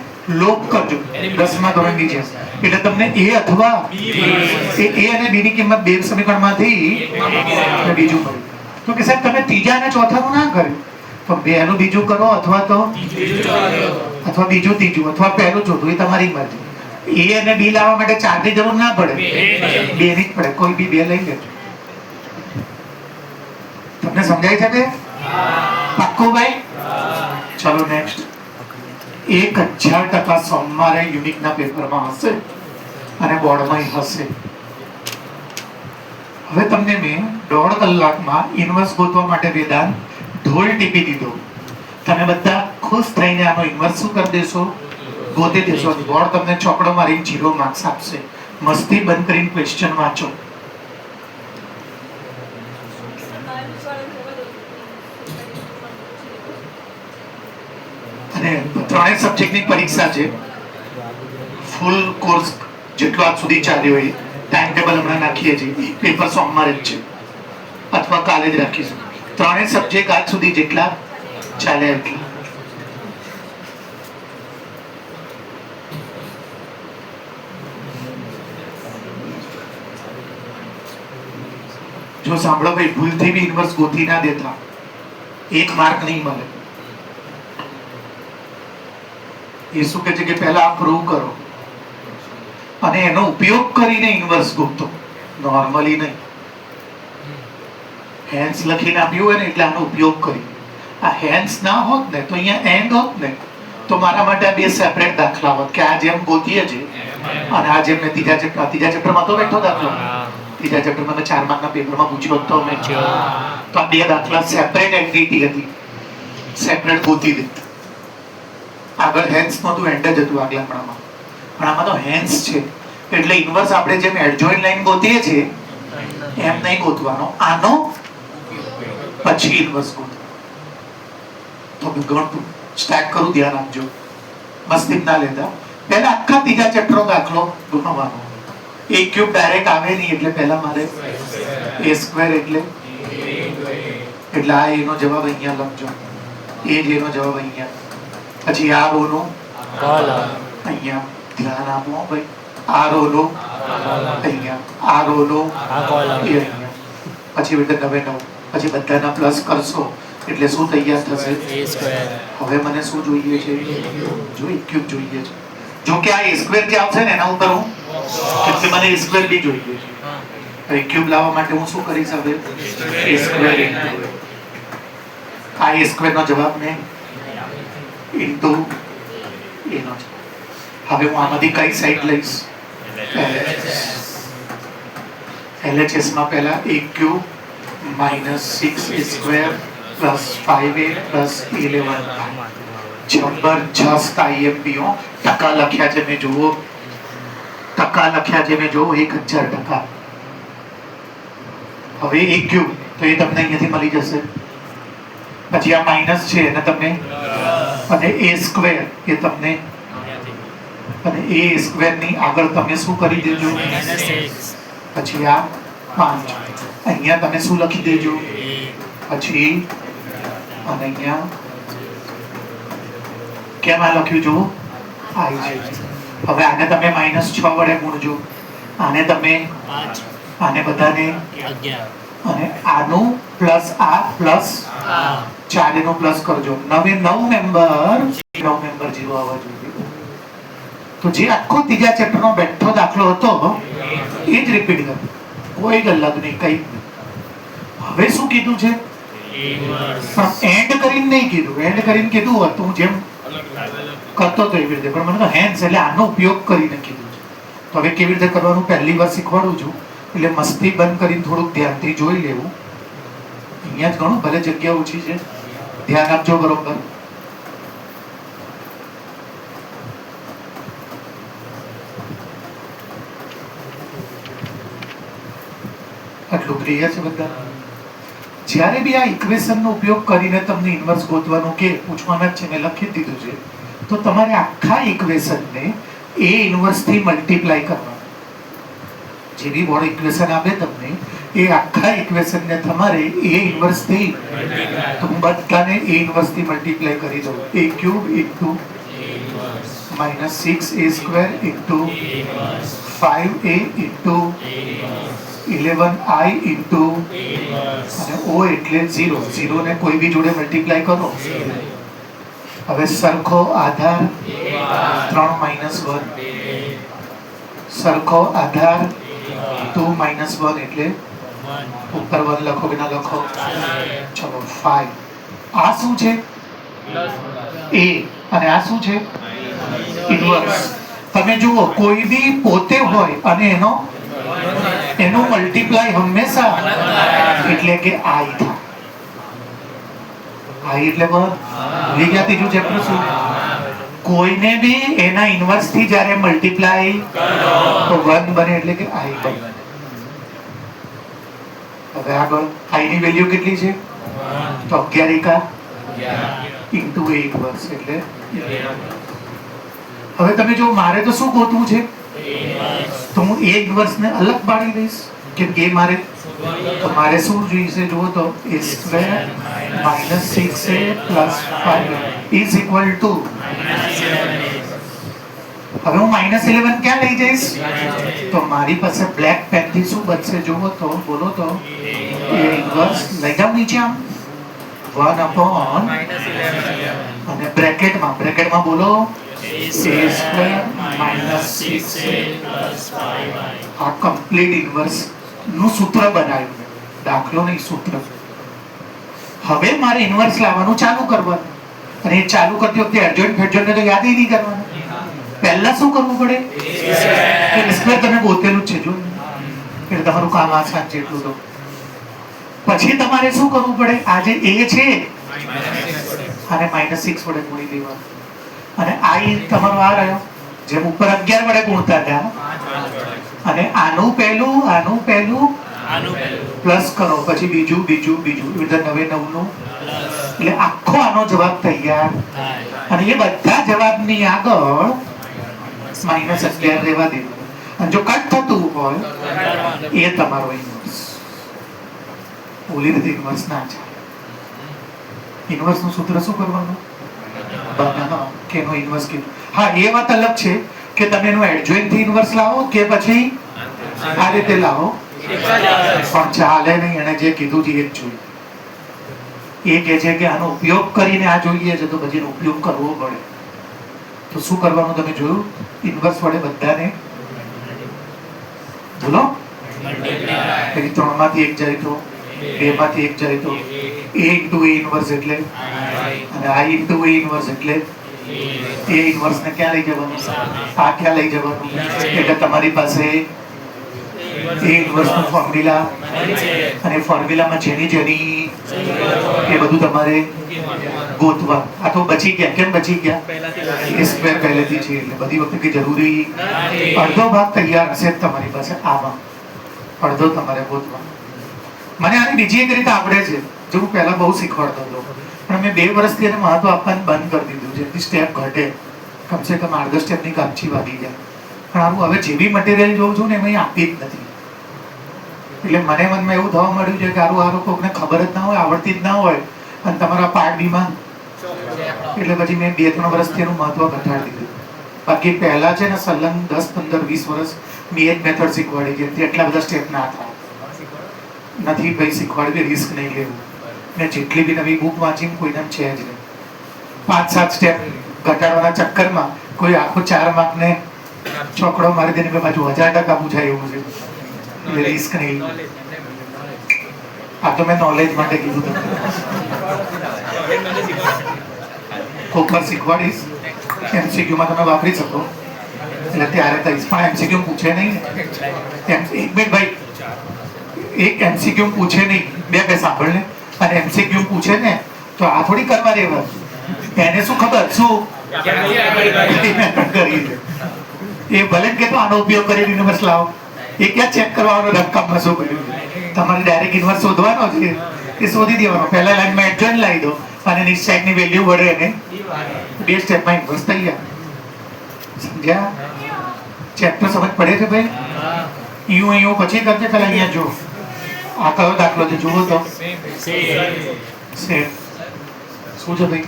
લોપ કરજો 10મા ધોરણની જેમ. એટલે તમને a અથવા a અને b ની કિંમત બે સમીકરણમાંથી બીજું મળ્યું. તો કે સાહેબ તમે ત્રીજા અને ચોથાનું ના કર્યું તો બેનું બીજું કરો અથવા તો બીજું ત્રીજું અથવા પહેલું ચોથું. એ તમારી મરજી. a અને b લાવવા માટે 4 ની જરૂર ના પડે, 2 ની જ પડે. કોઈ બી 2 લઈ લેજો. તમને સમજાય છે કે પાક્કું ભાઈ? ચલો નેક્સ્ટ. 1000% સોમવારે યુનિકના પેપરમાં હશે અને બોર્ડમાં હશે. હવે તમને મેં 1.5 કલાકમાં ઇન્વર્સ ગોતવા માટે વેદાંત ઢોલ ટીપી દીધો. તમે બધા ખુશ થઈને આનો ઇન્વર્સ શું કરી દેશો? ગોતી દેશો. બોર્ડ તમને ચોપડો મારીને 0 માર્ક્સ આપશે. મસ્તી બંધ કરીને ક્વેશ્ચન વાંચો. અને 3 સબ્જેક્ટની પરીક્ષા છે. ફૂલ કોર્સ જેટલો આજ સુધી ચાલ્યો હોય ટાઈમ ટેબલ હમણાં નાખીએ છીએ. પેપર સોમવારે જ છે અથવા કાલે જ રાખીશું. 3 સબ્જેક્ટ આજ સુધી જેટલા ચાલ્યા એટલા. જો સાંભળો ભાઈ, ભૂલથી બી ઇન્વર્સ ગોતી ના દેતા, 1 માર્ક નહીં મળે. એ શું કહે છે કે પહેલા આ પ્રૂવ કરો અને એનો ઉપયોગ કરીને ઇન્વર્સ ગોતો, નોર્મલી નહીં. હેન્સ લખીને આપ્યું હોય ને એટલે આનો ઉપયોગ કરી. આ હેન્સ ના હોત ને તો અહીંયા એન્ડ હોત ને તો મારા માટે આ 2 સેપરેટ દાખલા હોત કે આ જેમ ગોતીએ છે અને આ જેમ મેં ત્રીજા ચેપ્ટરમાં તો બેઠો દાખલો. ત્રીજા ચેપ્ટરમાં મેં 4 માર્કના પેપરમાં પૂછ્યો હતો મેં. તો આ 2 દાખલા સેપરેટ એન્ટિટી હતી, સેપરેટ ગોતી દે. આગળ હેન્સ નહોતું, એન્ડ જ હતું આગળમાં. પણ આમાં તો હેન્સ છે એટલે ઇન્વર્સ આપણે જેમ એડજોઇન્ટ લાઈન ગોતીએ છીએ એમ નહીં ગોતવાનો. આનો પછી ઇન્વર્સ ગોતો. તો ગણતું સ્ટાર્ટ કરું, ધ્યાન આપજો. મસ્તી ના લેતા. પહેલા આખા ત્રીજા ચેપ્ટરનો દાખલો ગણવાનો. a ક્યુબ ડાયરેક્ટ આવે નહીં એટલે પહેલા મારે a સ્ક્વેર એટલે આ એનો જવાબ અહીંયા લખજો. એ જ એનો જવાબ અહીંયા. પછી આ રો નો અહીંયા ધ્યાન આપો ભાઈ. આ રો નો અહીંયા, આ રો નો અહીંયા. પછી બેટા 9 પછી બધાના પ્લસ કરશો એટલે શું તૈયાર થશે? a square. હવે મને શું જોઈએ છે? જો a ક્યુબ જોઈએ છે. જો કે આ a સ્ક્વેર જે આવશે ને એના ઉપર હું એટલે મને a સ્ક્વેર બી જોઈએ છે. હવે ક્યુબ લાવવા માટે હું શું કરીશ? હવે a સ્ક્વેર આ a સ્ક્વેર નો જવાબ ને ઇન્ટુ a નો. હવે હું આમાંથી કઈ સાઈડ લઈશ? LHS માં પહેલા a cube -6a square +5a +11. જબરજસ્ત IMP. ટકા લખ્યા છે મેં જુઓ, 1000%. હવે a ક્યુબ તો એ તમને અહીંયાથી મળી જશે. પછી આ માઇનસ છે એને તમને અને a સ્ક્વેર એ તમને અને a સ્ક્વેર ની આગળ તમે શું કરી દેજો? પછી આ 5 અહીંયા તમે શું લખી દેજો? પછી અને અહીંયા કેમ આ લખ્યું? જુઓ આવી છે. હવે આને તમે -6 વડે ગુણજો, આને તમે 5, આને બધાને 11 અને આનું પ્લસ આ પ્લસ 4 નું પ્લસ કરજો. 9 મેમ્બર 0 આવવા જોઈએ. તો જે આખો ત્રીજા ચેપ્ટરનો બેઠો દાખલો હતો એ જ રિપીટ કરો. કોઈ ગલત નહીં, કઈ હવે શું કીધું છે? પણ એન્ડ કરીને નહીં કીધું. એન્ડ કરીને કીધું હોત તો હું જેમ કરતો તો એવી રીતે, પણ મને તો હેન્સ એટલે આનો ઉપયોગ કરીને કીધું છે. તો હવે કેવી રીતે કરવાનું પહેલી વાર શીખવાડું છું, એટલે મસ્તી બંધ કરીને થોડુંક ધ્યાનથી જોઈ લેવું. અહીંયા જ ઘણું ભલે જગ્યા ઓછી છે, ધ્યાન આપજો બરોબર. આટલું ક્લિયર છે બધા? જ્યારે બી આ ઇક્વેશનનો ઉપયોગ કરીને તમને ઇન્વર્સ ગોતવાનું કે પૂછવાના જ છે, મેં લખી દીધું છે, તો તમારે આખા ઇક્વેશનને એ ઇન્વર્સથી મલ્ટીપ્લાય કરવાનું. જે બી બોર્ડ ઇક્વેશન આપે તમને એ આખા ઇક્વેશનને તમારે એ ઇન્વર્સથી, તો હું બધાને એ ઇન્વર્સથી મલ્ટીપ્લાય કરી દઉં. a cube into -6a² into 5a into 11i into અને o એટલે 0. 0 ને કોઈ બી જોડે મલ્ટીપ્લાય કરો. હવે સરખો આધાર 3 - 1, સરખો આધાર 2 - 1 એટલે ઉપર 1 લખો કે ના લખો? ચલો 5. આ શું છે? a. અને આ શું છે? ઇન્વર્સ. તમે જુઓ કોઈ બી પોતે હોય અને એનો મલ્ટીપ્લાય હંમેશા એટલે કે i થાય. i એટલે ત્રીજું ચેપ્ટર શું? કોઈને બી એના ઇન્વર્સ થી જ્યારે મલ્ટીપ્લાય તો 1 બને એટલે કે i બને. હવે આગળ i ની વેલ્યુ કેટલી છે? તો 11 ઇન્ટુ a ઇન્વર્સ એટલે. હવે તમે જો મારે તો શું ગોતવું છે, તો હું a ઇન્વર્સ ને અલગ પાડી દઈશ કેમ કે મારે તો મારે શું જોઈશે જુઓ તો a² - 6a + 5 is equal two. હવે હું -11 ક્યાં લઈ જઈશ? તો મારી પાસે બ્લેક પેન થી શું બચશે જુઓ તો, બોલો તો? a ઇન્વર્સ લઈ જાવ નીચે આમ 1 અને બ્રેકેટમાં બોલો a² - 6a + 5i. આ કમ્પ્લીટ ઇન્વર્સ નું સૂત્ર બનાવ્યું, દાખલો નહીં સૂત્ર. હવે મારે ઇન્વર્સ લાવવાનું ચાલુ કરવાનું, અને એ ચાલુ કરતી વખતે એડજોઇન્ટ ફેડજોઇન્ટ ને તો યાદ નહીં કરવાનું. પહેલા શું કરવું પડે? a² તમે ગોતેલું જ છે જો, એટલે તમારું કામ આસાન છે એટલું. તો પછી તમારે શું કરવું પડે? આ જે a છે અને -6 વડે ગુણી દેવાનું, અને i તમારો આ રહ્યો જેમ ઉપર 11 વડે ગુણતા હતા, અને આનું પહેલું પ્લસ કરો, પછી બીજું એટલે 9 નું, એટલે આખો આનો જવાબ તૈયાર. અને એ બધા જવાબની આગળ -11 રહેવા દેવું, અને જો કટ થતું હોય એ તમારો ઇન્વર્સ. ઓલી રીતે ઇન્વર્સ ના ચાલે. ઇન્વર્સ નું સૂત્ર શું કરવાનું? કે એનો ઇન્વર્સ કીધું. હા, એ વાત અલગ છે કે તમે એનો એડજોઇન્ટ થી ઇન્વર્સ લાવો કે પછી આ રીતે લાવો, પણ ચાલે નહીં. એને જે કીધું છે એ જ જોઈએ. એ કહે છે કે આનો ઉપયોગ કરીને આ જોઈએ છે, તો પછી એનો ઉપયોગ કરવો પડે. તો શું કરવાનું તમે જોયું? ઇન્વર્સ વડે બધાને બોલો. 3 માંથી 1 જાય તો 2 માંથી 1 જાય તો a ઇન્ટુ a ઇન્વર્સ એટલે, અને i ઇન્ટુ a ઇન્વર્સ એટલે a ઇન્વર્સ ને ક્યાં લઈ જવાનું? આ ક્યાં લઈ જવાનું? એટલે તમારી પાસે a ઇન્વર્સ નું ફોર્મ્યુલા, અને ફોર્મ્યુલામાં જેની એ બધું તમારે ગોતવા. આ તો બચી ગયા. કેમ બચી ગયા? a² પહેલેથી છે એટલે બધી વખતે કે જરૂરી. અડધો ભાગ તૈયાર હશે તમારી પાસે, આમાં અડધો તમારે ગોતવા. મને આની બીજી એક રીતે આવડે છે, જે હું પહેલા બહુ શીખવાડતો હતો, પણ મેં 2 વર્ષથી એને મહત્વ આપવાનું બંધ કરી દીધું, જેથી સ્ટેપ ઘટે. કમસે કમ 8-10 સ્ટેપની કામચી વાગી જાય. પણ આવું હવે જે બી મટીરિયલ જોઉં છું ને એમાં આપી જ નથી. એટલે મનમાં એવું થવા મળ્યું છે કે આરું કોઈને ખબર જ ના હોય, આવડતી જ ના હોય, અને તમારા પાર્ટ બીમાં, એટલે પછી મેં 2-3 વર્ષથી એનું મહત્વ ઘટાડી દીધું. બાકી પહેલા છે ને સલંગ 10, 15, 20 વર્ષ મેં એક મેથડ શીખવાડી, જેથી એટલા બધા સ્ટેપ ના થાય. નથી ભાઈ શીખવાડી, રિસ્ક નહીં લેવું. મેં જેટલી બી નવી બુક વાંચી કોઈને છે જ નહીં. 5-7 સ્ટેપ ઘટાડવાના ચક્કરમાં કોઈ આખો 4 માર્કને ચોકડો મારી દઈને પાછું 1000% પૂછાય એવું છે. એટલે રિસ્ક નહીં. આ તો મેં નોલેજ માટે કીધું તમને. કોક વાર શીખવાડીશ, એમસીક્યુમાં તમે વાપરી શકો એટલે ત્યારે કહીશ. પણ એમસીક્યુ પૂછે નહીં. એક મિનિટ ભાઈ, એક એમસીક્યુ પૂછે નહીં, બે સાંભળ ને. અને એમસીક્યુ પૂછે ને તો આ થોડી કરવા દેવા, એને શું ખબર શું કરી છે. એ ભલે કે તો આનો ઉપયોગ કરી યુનિવર્સ લાવો, એ ક્યાં ચેક કરવાનો રકમમાં શું કર્યું. તમારે ડાયરેક્ટ યુનિવર્સ શોધવાનો છે, એ શોધી દેવાનો. પહેલા લાઈનમાં એડજોઇન્ટ લાવી દો અને નિશ્ચયની વેલ્યુ વડે એને બે સ્ટેપમાં યુનિવર્સ થઈ જાય. સમજ્યા? ચેપ્ટર સમજ પડે છે ભાઈ? એવું પછી કરજે. પેલા અહીંયા જો આ કયો દાખલો છે જુઓ તો. સેમ શું છે ભાઈ?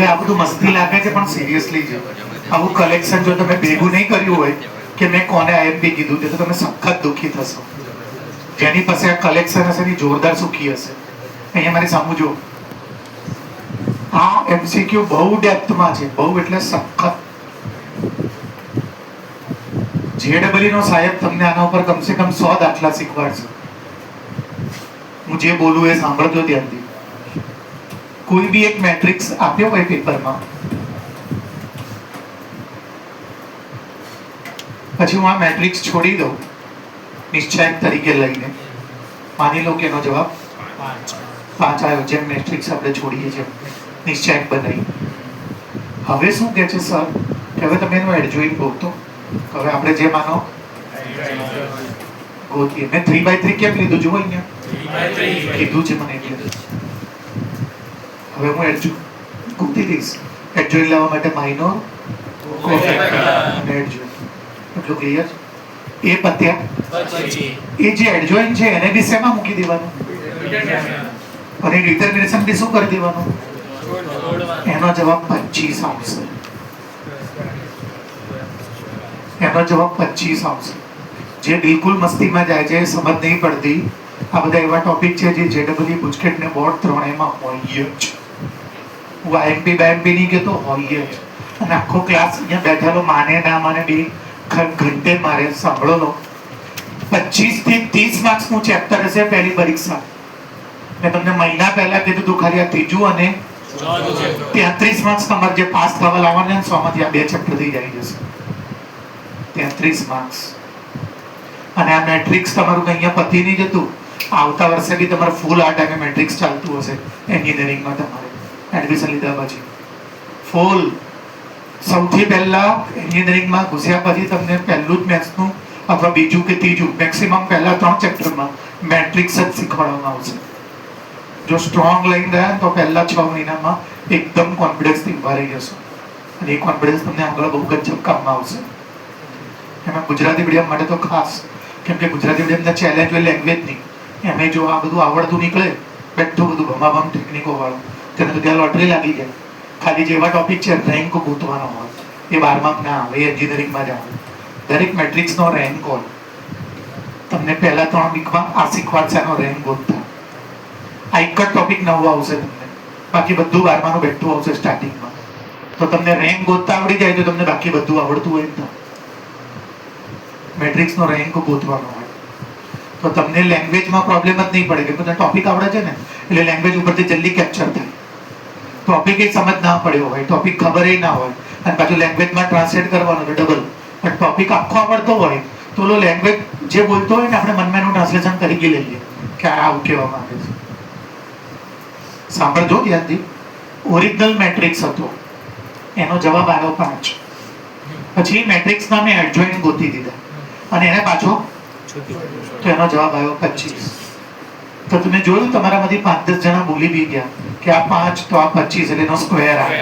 આ બધું મસ્તી લાગે છે પણ સિરિયસલી છે. આવું કલેક્શન જો તમે ભેગું નહીં કર્યું હોય કે મેં કોને આઈએમપી કીધું તે તો તમે સખત દુઃખી થશો. જેની પાસે આ કલેક્શન હશે એની જોરદાર સુખી હશે. અહીંયા મારી સામુ જો, આ એમસીક્યુ બહુ ડેપ્થમાં છે, બહુ એટલે સખત. જેડબલઈ નો સાહેબ તમને આના ઉપર કમસે કમ 100 દાખલા શીખવાડશે. હું જે બોલું એ સાંભળજો ધ્યાનથી. કોઈ બી એક મેટ્રિક્સ આપ્યો હોય પેપરમાં, પછી હું આ મેટ્રિક્સ છોડી દઉં નિશ્ચયક તરીકે લઈને, માની લો કે એનો જવાબ 5 આવ્યો. જેમ મેટ્રિક્સ આપણે છોડીએ છીએ નિશ્ચયક બનાવી. હવે શું કહે છે સર કે હવે તમે એનું એડજોઇન્ટ ગોતો. હવે આપણે જે માનો ગોતીએ. મેં 3/3 કેમ લીધું જુઓ અહીંયા કીધું છે મને એટલે. હવે હું એડજોઇન્ટ ગોતી દઈશ. એડજોઇન્ટ લાવવા માટે માઇનોર કોફેક્ટર અને એડજોઇન્ટ. એટલું ક્લિયર? એ પત્યા એ જે એડજોઇન્ટ છે એને બી શેમાં મૂકી દેવાનું અને ડિટર્મિનેશન બી શું કરી દેવાનું? એનો જવાબ 25 આવશે. એનો જવાબ 25 આવશે. જે બિલકુલ મસ્તીમાં જાય છે, સમજ નહીં પડતી. આ બધા એવા ટોપિક છે જે જેડબલઈ બુચકેટ ને બોર્ડ ત્રણેયમાં હોય જ. હું આઈએમપી બાયએમપી નહીં કહેતો, હોય જ. અને આખો ક્લાસ અહીંયા બેઠેલો માને ના માને બે ઘંટે મારે સાંભળો લો. 25 થી 30 માર્ક્સનું ચેપ્ટર હશે પહેલી પરીક્ષા. મેં તમને મહિના પહેલા કીધું હતું ખાલી આ ત્રીજું અને 33 માર્ક્સ તમારે જે પાસ થવા લાવવાના 100 માંથી આ બે ચેપ્ટર થઈ જાય જશે. 33 માર્ક્સ. અને આ મેટ્રિક્સ તમારું અહીંયા પતી નહીં જતું. આવતા વર્ષે બી તમારે ફૂલ આ ટાઈમે મેટ્રિક્સ ચાલતું હશે એન્જિનિયરિંગમાં. તમારે એડમિશન લીધા પછી ફૂલ સૌથી પહેલા એન્જિનિયરિંગમાં ઘૂસ્યા પછી તમને પહેલું જ મેથ્સનું અથવા બીજું કે ત્રીજું મેક્સિમમ પહેલા 3 ચેપ્ટરમાં મેટ્રિક્સ જ શીખવાડવામાં આવશે. જો સ્ટ્રોંગ લઈને રહ્યા તો પહેલા 6 મહિનામાં એકદમ કોન્ફિડન્સથી ઉભા રહી જશો. અને એ કોન્ફિડન્સ તમને આગળ બહુ ગજબ કામમાં આવશે. એમાં ગુજરાતી મીડિયમ માટે તો ખાસ, કેમ કે ગુજરાતી મીડિયમના ચેલેન્જ હોય લેંગ્વેજની. એમે જો આ બધું આવડતું નીકળે, બેઠું બધું ભમાભમ ટેકનિકો વાળું, તેને તો ત્યાં લોટરી લાગી જાય. ખાલી જેવા ટોપિક છે રેન્ક ગોતવાનો હોય એ 12માં ના આવે, એ એન્જિનિયરિંગમાં જ આવે. દરેક મેટ્રિક્સનો રેન્ક હોય. તમને પહેલા 3 વીકમાં આ શીખવાડશે એનો રેન્ક ગોતતા. આ એક જ ટોપિક નવો આવશે તમને, બાકી બધું 12માનું બેઠું આવશે સ્ટાર્ટિંગમાં. તો તમને રેન્ક ગોતતા આવડી જાય તો તમને બાકી બધું આવડતું હોય ને. મેટ્રિક્સનો રેન્ક ગોતવાનો હોય તો તમને લેંગ્વેજમાં પ્રોબ્લેમ જ નહીં પડે, કેમ કે ટોપિક આવડે છે ને એટલે લેંગ્વેજ ઉપરથી જલ્દી કેપ્ચર થાય. ટોપિક એ સમજ ના પડ્યો હોય, ટોપિક ખબર ના હોય અને પાછું લેંગ્વેજમાં ટ્રાન્સલેટ કરવાનો તો ડબલ. પણ ટોપિક આખો આવડતો હોય તો ઓલો લેંગ્વેજ જે બોલતો હોય ને આપણે મનમાં એનું ટ્રાન્સલેશન કરી લઈએ કે આ આવું કહેવા માંગે છે. સાંભળજો ધ્યાનથી. ઓરિજિનલ મેટ્રિક્સ હતો, એનો જવાબ આવ્યો 5. પછી મેટ્રિક્સના મેં એડજોઇન્ટ ગોતી દીધા અને એને પાછો તો એનો જવાબ આવ્યો 25. તો તમે જોયું તમારામાંથી 5-10 જણા બોલી બી ગયા કે આ 5 તો આ 25 એટલે એનો સ્ક્વેર આવે.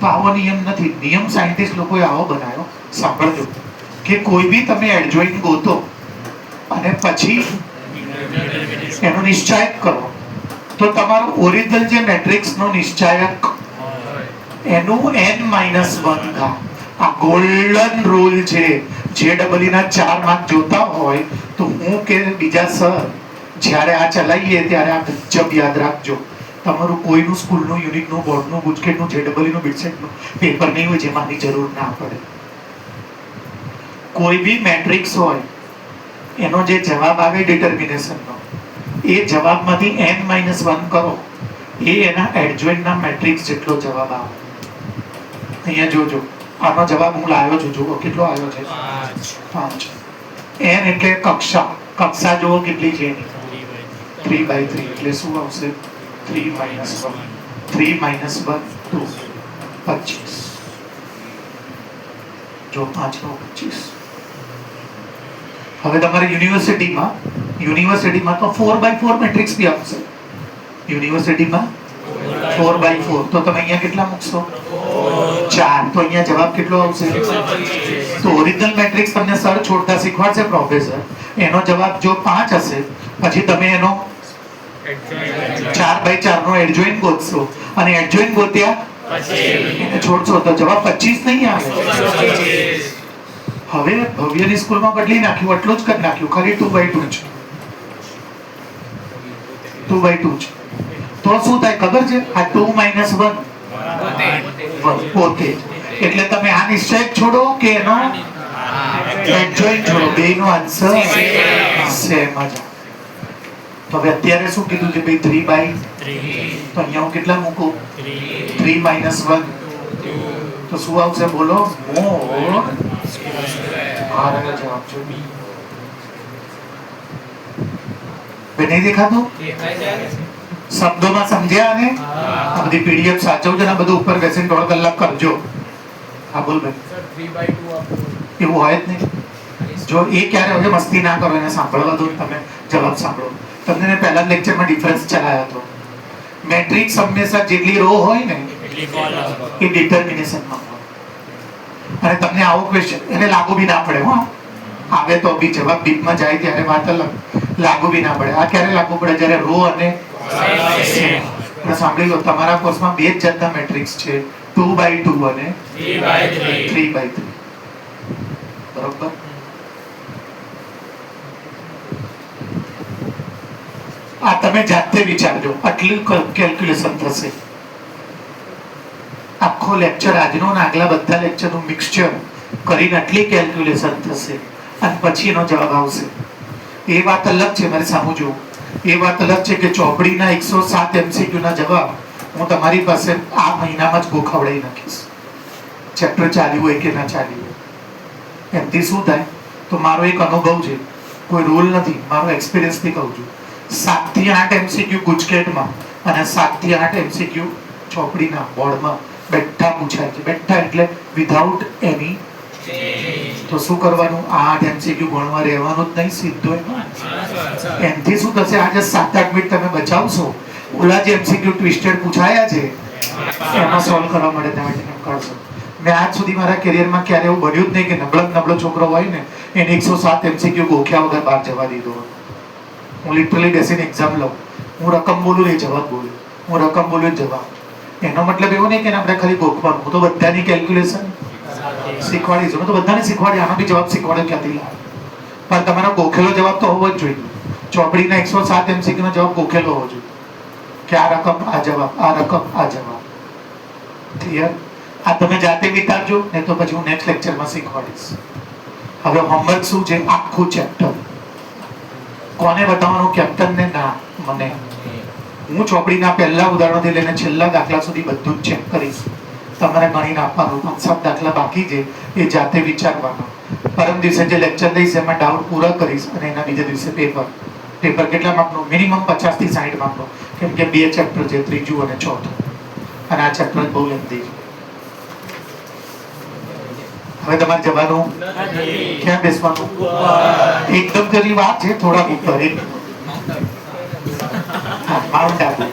તો આવો નિયમ નથી. નિયમ સાયન્ટિસ્ટ લોકોએ આવો બનાવ્યો. સાંભળજો કે કોઈ બી તમે એડજોઇન્ટ ગોતો અને પછી એનો નિશ્ચયક કરો તો તમારો ઓરિજિનલ જે મેટ્રિક્સનો નિશ્ચયક એનું n-1 ઘાત. આ ગોલ્ડન રૂલ છે. જેડબલઈ ના 4 માર્ક જોતા હોય તો હું કે બીજા સર જ્યારે આ ચલાવીએ ત્યારે આ ગજબ યાદ રાખજો, તમારું કોઈનું સ્કૂલનું યુનિટનું બોર્ડનું ગુજકેટનું જેડબલનું બિટસેટનું પેપર નહીં હોય જેમાંની જરૂર ના પડે. કોઈ બી મેટ્રિક્સ હોય એનો જે જવાબ આવે ડિટર્મિનેશનનો, એ જવાબમાંથી n-1 કરો, એ એના એડજોઇન્ટના મેટ્રિક્સ જેટલો જવાબ આવે. અહીંયા જોજો, આનો જવાબ હું લાવ્યો છું, જુઓ કેટલો આવ્યો છે, 5. n એટલે કક્ષા, કક્ષા જુઓ કેટલી છે એની 3/3, એટલે શું આવશે 3 - 1, 3 - 1 2, 25. જો 5 નો 25. હવે તમારે યુનિવર્સિટીમાં તો 4/4 મેટ્રિક્સ બી આવશે. યુનિવર્સિટીમાં 4/4, તો તમે અહીંયા કેટલા મૂકશો 4, તો અહીંયા જવાબ કેટલો આવશે. તો ઓરિજિનલ મેટ્રિક્સ તમને સર છોડતા શીખવાડશે પ્રોફેસર, એનો જવાબ જો 5 હશે, પછી તમે એનો 4/4 નો એડજોઇન્ટ ગોતશો, અને એડજોઇન્ટ ગોત્યા એને છોડશો તો જવાબ 25 નહીં આવે. હવે ભવ્યની સ્કૂલમાં બદલી નાખ્યું, એટલું જ કરી નાખ્યું, ખાલી 2/2 છે, 2/2 છે. તો શું થાય ખબર છે, આ 2 - 1 પોતે, એટલે તમે આ નિશ્ચય છોડો કે એનો એડજોઇન્ટ છોડો, બેયનો આન્સર સેમ જ. તો હવે અત્યારે શું કીધું છે ભાઈ 3/3, તો અહીંયા હું કેટલા મૂકું 3 - 1, તો શું આવશે બોલો, મોડ આનો જવાબ છે બી. બને દેખાતું શબ્દોમાં સમજ્યા? અને આ બધી પીડીએફ સાચવજો ને, બધું ઉપર બેસીને 1.5 કલાક કરજો. હા બોલ ભાઈ. એવું હોય જ નહીં. જો એ ક્યારે હોય મસ્તી ના કરો, એને સાંભળવા દો, તમે જવાબ સાંભળો. તમને મેં પહેલા લેક્ચરમાં ડિફરન્સ ચલાવ્યો હતો. મેટ્રિક્સ હંમેશા જેટલી રો હોય ને એ ડિટર્મિનેશનમાં હોય. અને તમને આવો ક્વેશ્ચન એને લાગુ બી ના પડે, હા આવે તો બી જવાબ બીપમાં જાય ત્યારે વાત અલગ, લાગુ બી ના પડે. આ ક્યારે લાગુ પડે, જ્યારે રો અને સાંભળી લો, તમારા કોર્સમાં 2 જ જાતના મેટ્રિક્સ છે, 2/2 અને 3/3. બરોબર. આ તમે જાતે વિચારજો, આટલું કેલ્ક્યુલેશન થશે. આખો લેક્ચર આજનો અને આગલા બધા લેક્ચરનું મિક્સચર કરીને આટલી કેલ્ક્યુલેશન થશે, અને પછી એનો જવાબ આવશે. એ વાત અલગ છે, મારે સમજવું. એ વાત અલગ છે કે ચોપડીના 107 MCQ ના જવાબ હું તમારી પાસે આ મહિનામાં જ ગોખવડાવી નાખીશ, ચેપ્ટર ચાલ્યું હોય કે ના ચાલ્યું હોય. એમથી શું થાય, તો મારો એક અનુભવ છે, કોઈ રૂલ નથી, મારો એક્સપિરિયન્સથી કહું છું. 7 થી 8 MCQ ગુજકેટમાં અને 7 થી 8 MCQ ચોપડીના બોર્ડમાં બેઠા પૂછાય છે. બેઠા એટલે વિધાઉટ એની. તો શું કરવાનું, 8 MCQ ગણવા રહેવાનું જ નહીં, સીધો. એમથી શું થશે, આજે 7-8 મિનિટ તમે બચાવશો, ઓલા જે MCQ ટ્વિસ્ટેડ પૂછાયા છે એમાં સોલ્વ કરવા માટે તમે ટાઈમ કાઢશો. મેં આજ સુધી મારા કેરિયરમાં ક્યારે એવું બન્યું જ નહીં કે નબળો છોકરો હોય ને એને 107 MCQ ગોખ્યા વગર બહાર જવા દીધો. હું લિટરલી બેસીને એક્ઝામ લઉં, હું રકમ બોલું ને જવાબ બોલું, હું રકમ બોલું જવાબ. એનો મતલબ એવો નહીં કે આપણે ખાલી ગોખવાનું, હું તો બધાની કેલ્ક્યુલેશન શીખવાડીશ, હું તો બધાને શીખવાડી, આનો બી જવાબ શીખવાડે ક્યાંથી લાવે. પણ તમારો ગોખેલો જવાબ તો હોવો જ જોઈએ. ચોપડીના 107 MCQ નો જવાબ ગોખેલો હોવો જોઈએ કે આ રકમ આ જવાબ, આ રકમ આ જવાબ. ક્લિયર? આ તમે જાતે વિચારજો, નહીં તો પછી હું નેક્સ્ટ લેક્ચરમાં શીખવાડીશ. હવે હોમવર્ક શું છે, આખું ચેપ્ટર કોને બતાવવાનું, કેપ્ટન ને ના મને. હું ચોપડીના પહેલા ઉદાહરણથી લઈને છેલ્લા દાખલા સુધી બધું જ ચેક કરીશ. તમારે ગણીને આપવાનું, 5-7 દાખલા બાકી છે એ જાતે વિચારવાના. પરમ દિવસે જે લેક્ચર લઈશ એમાં ડાઉટ પૂરા કરીશ, અને એના બીજા દિવસે પેપર કેટલા માર્કનું, મિનિમમ 50 થી 60 માર્કનું, કેમ કે 2 ચેપ્ટર છે, ત્રીજું અને ચોથું, અને આ ચેપ્ટર બહુ લેન્ધી છે. હવે તમારે જવાનું ક્યાં બેસવાનું, એકદમ જરી વાત છે, થોડા ઉપર માઉન્ટ આબુ.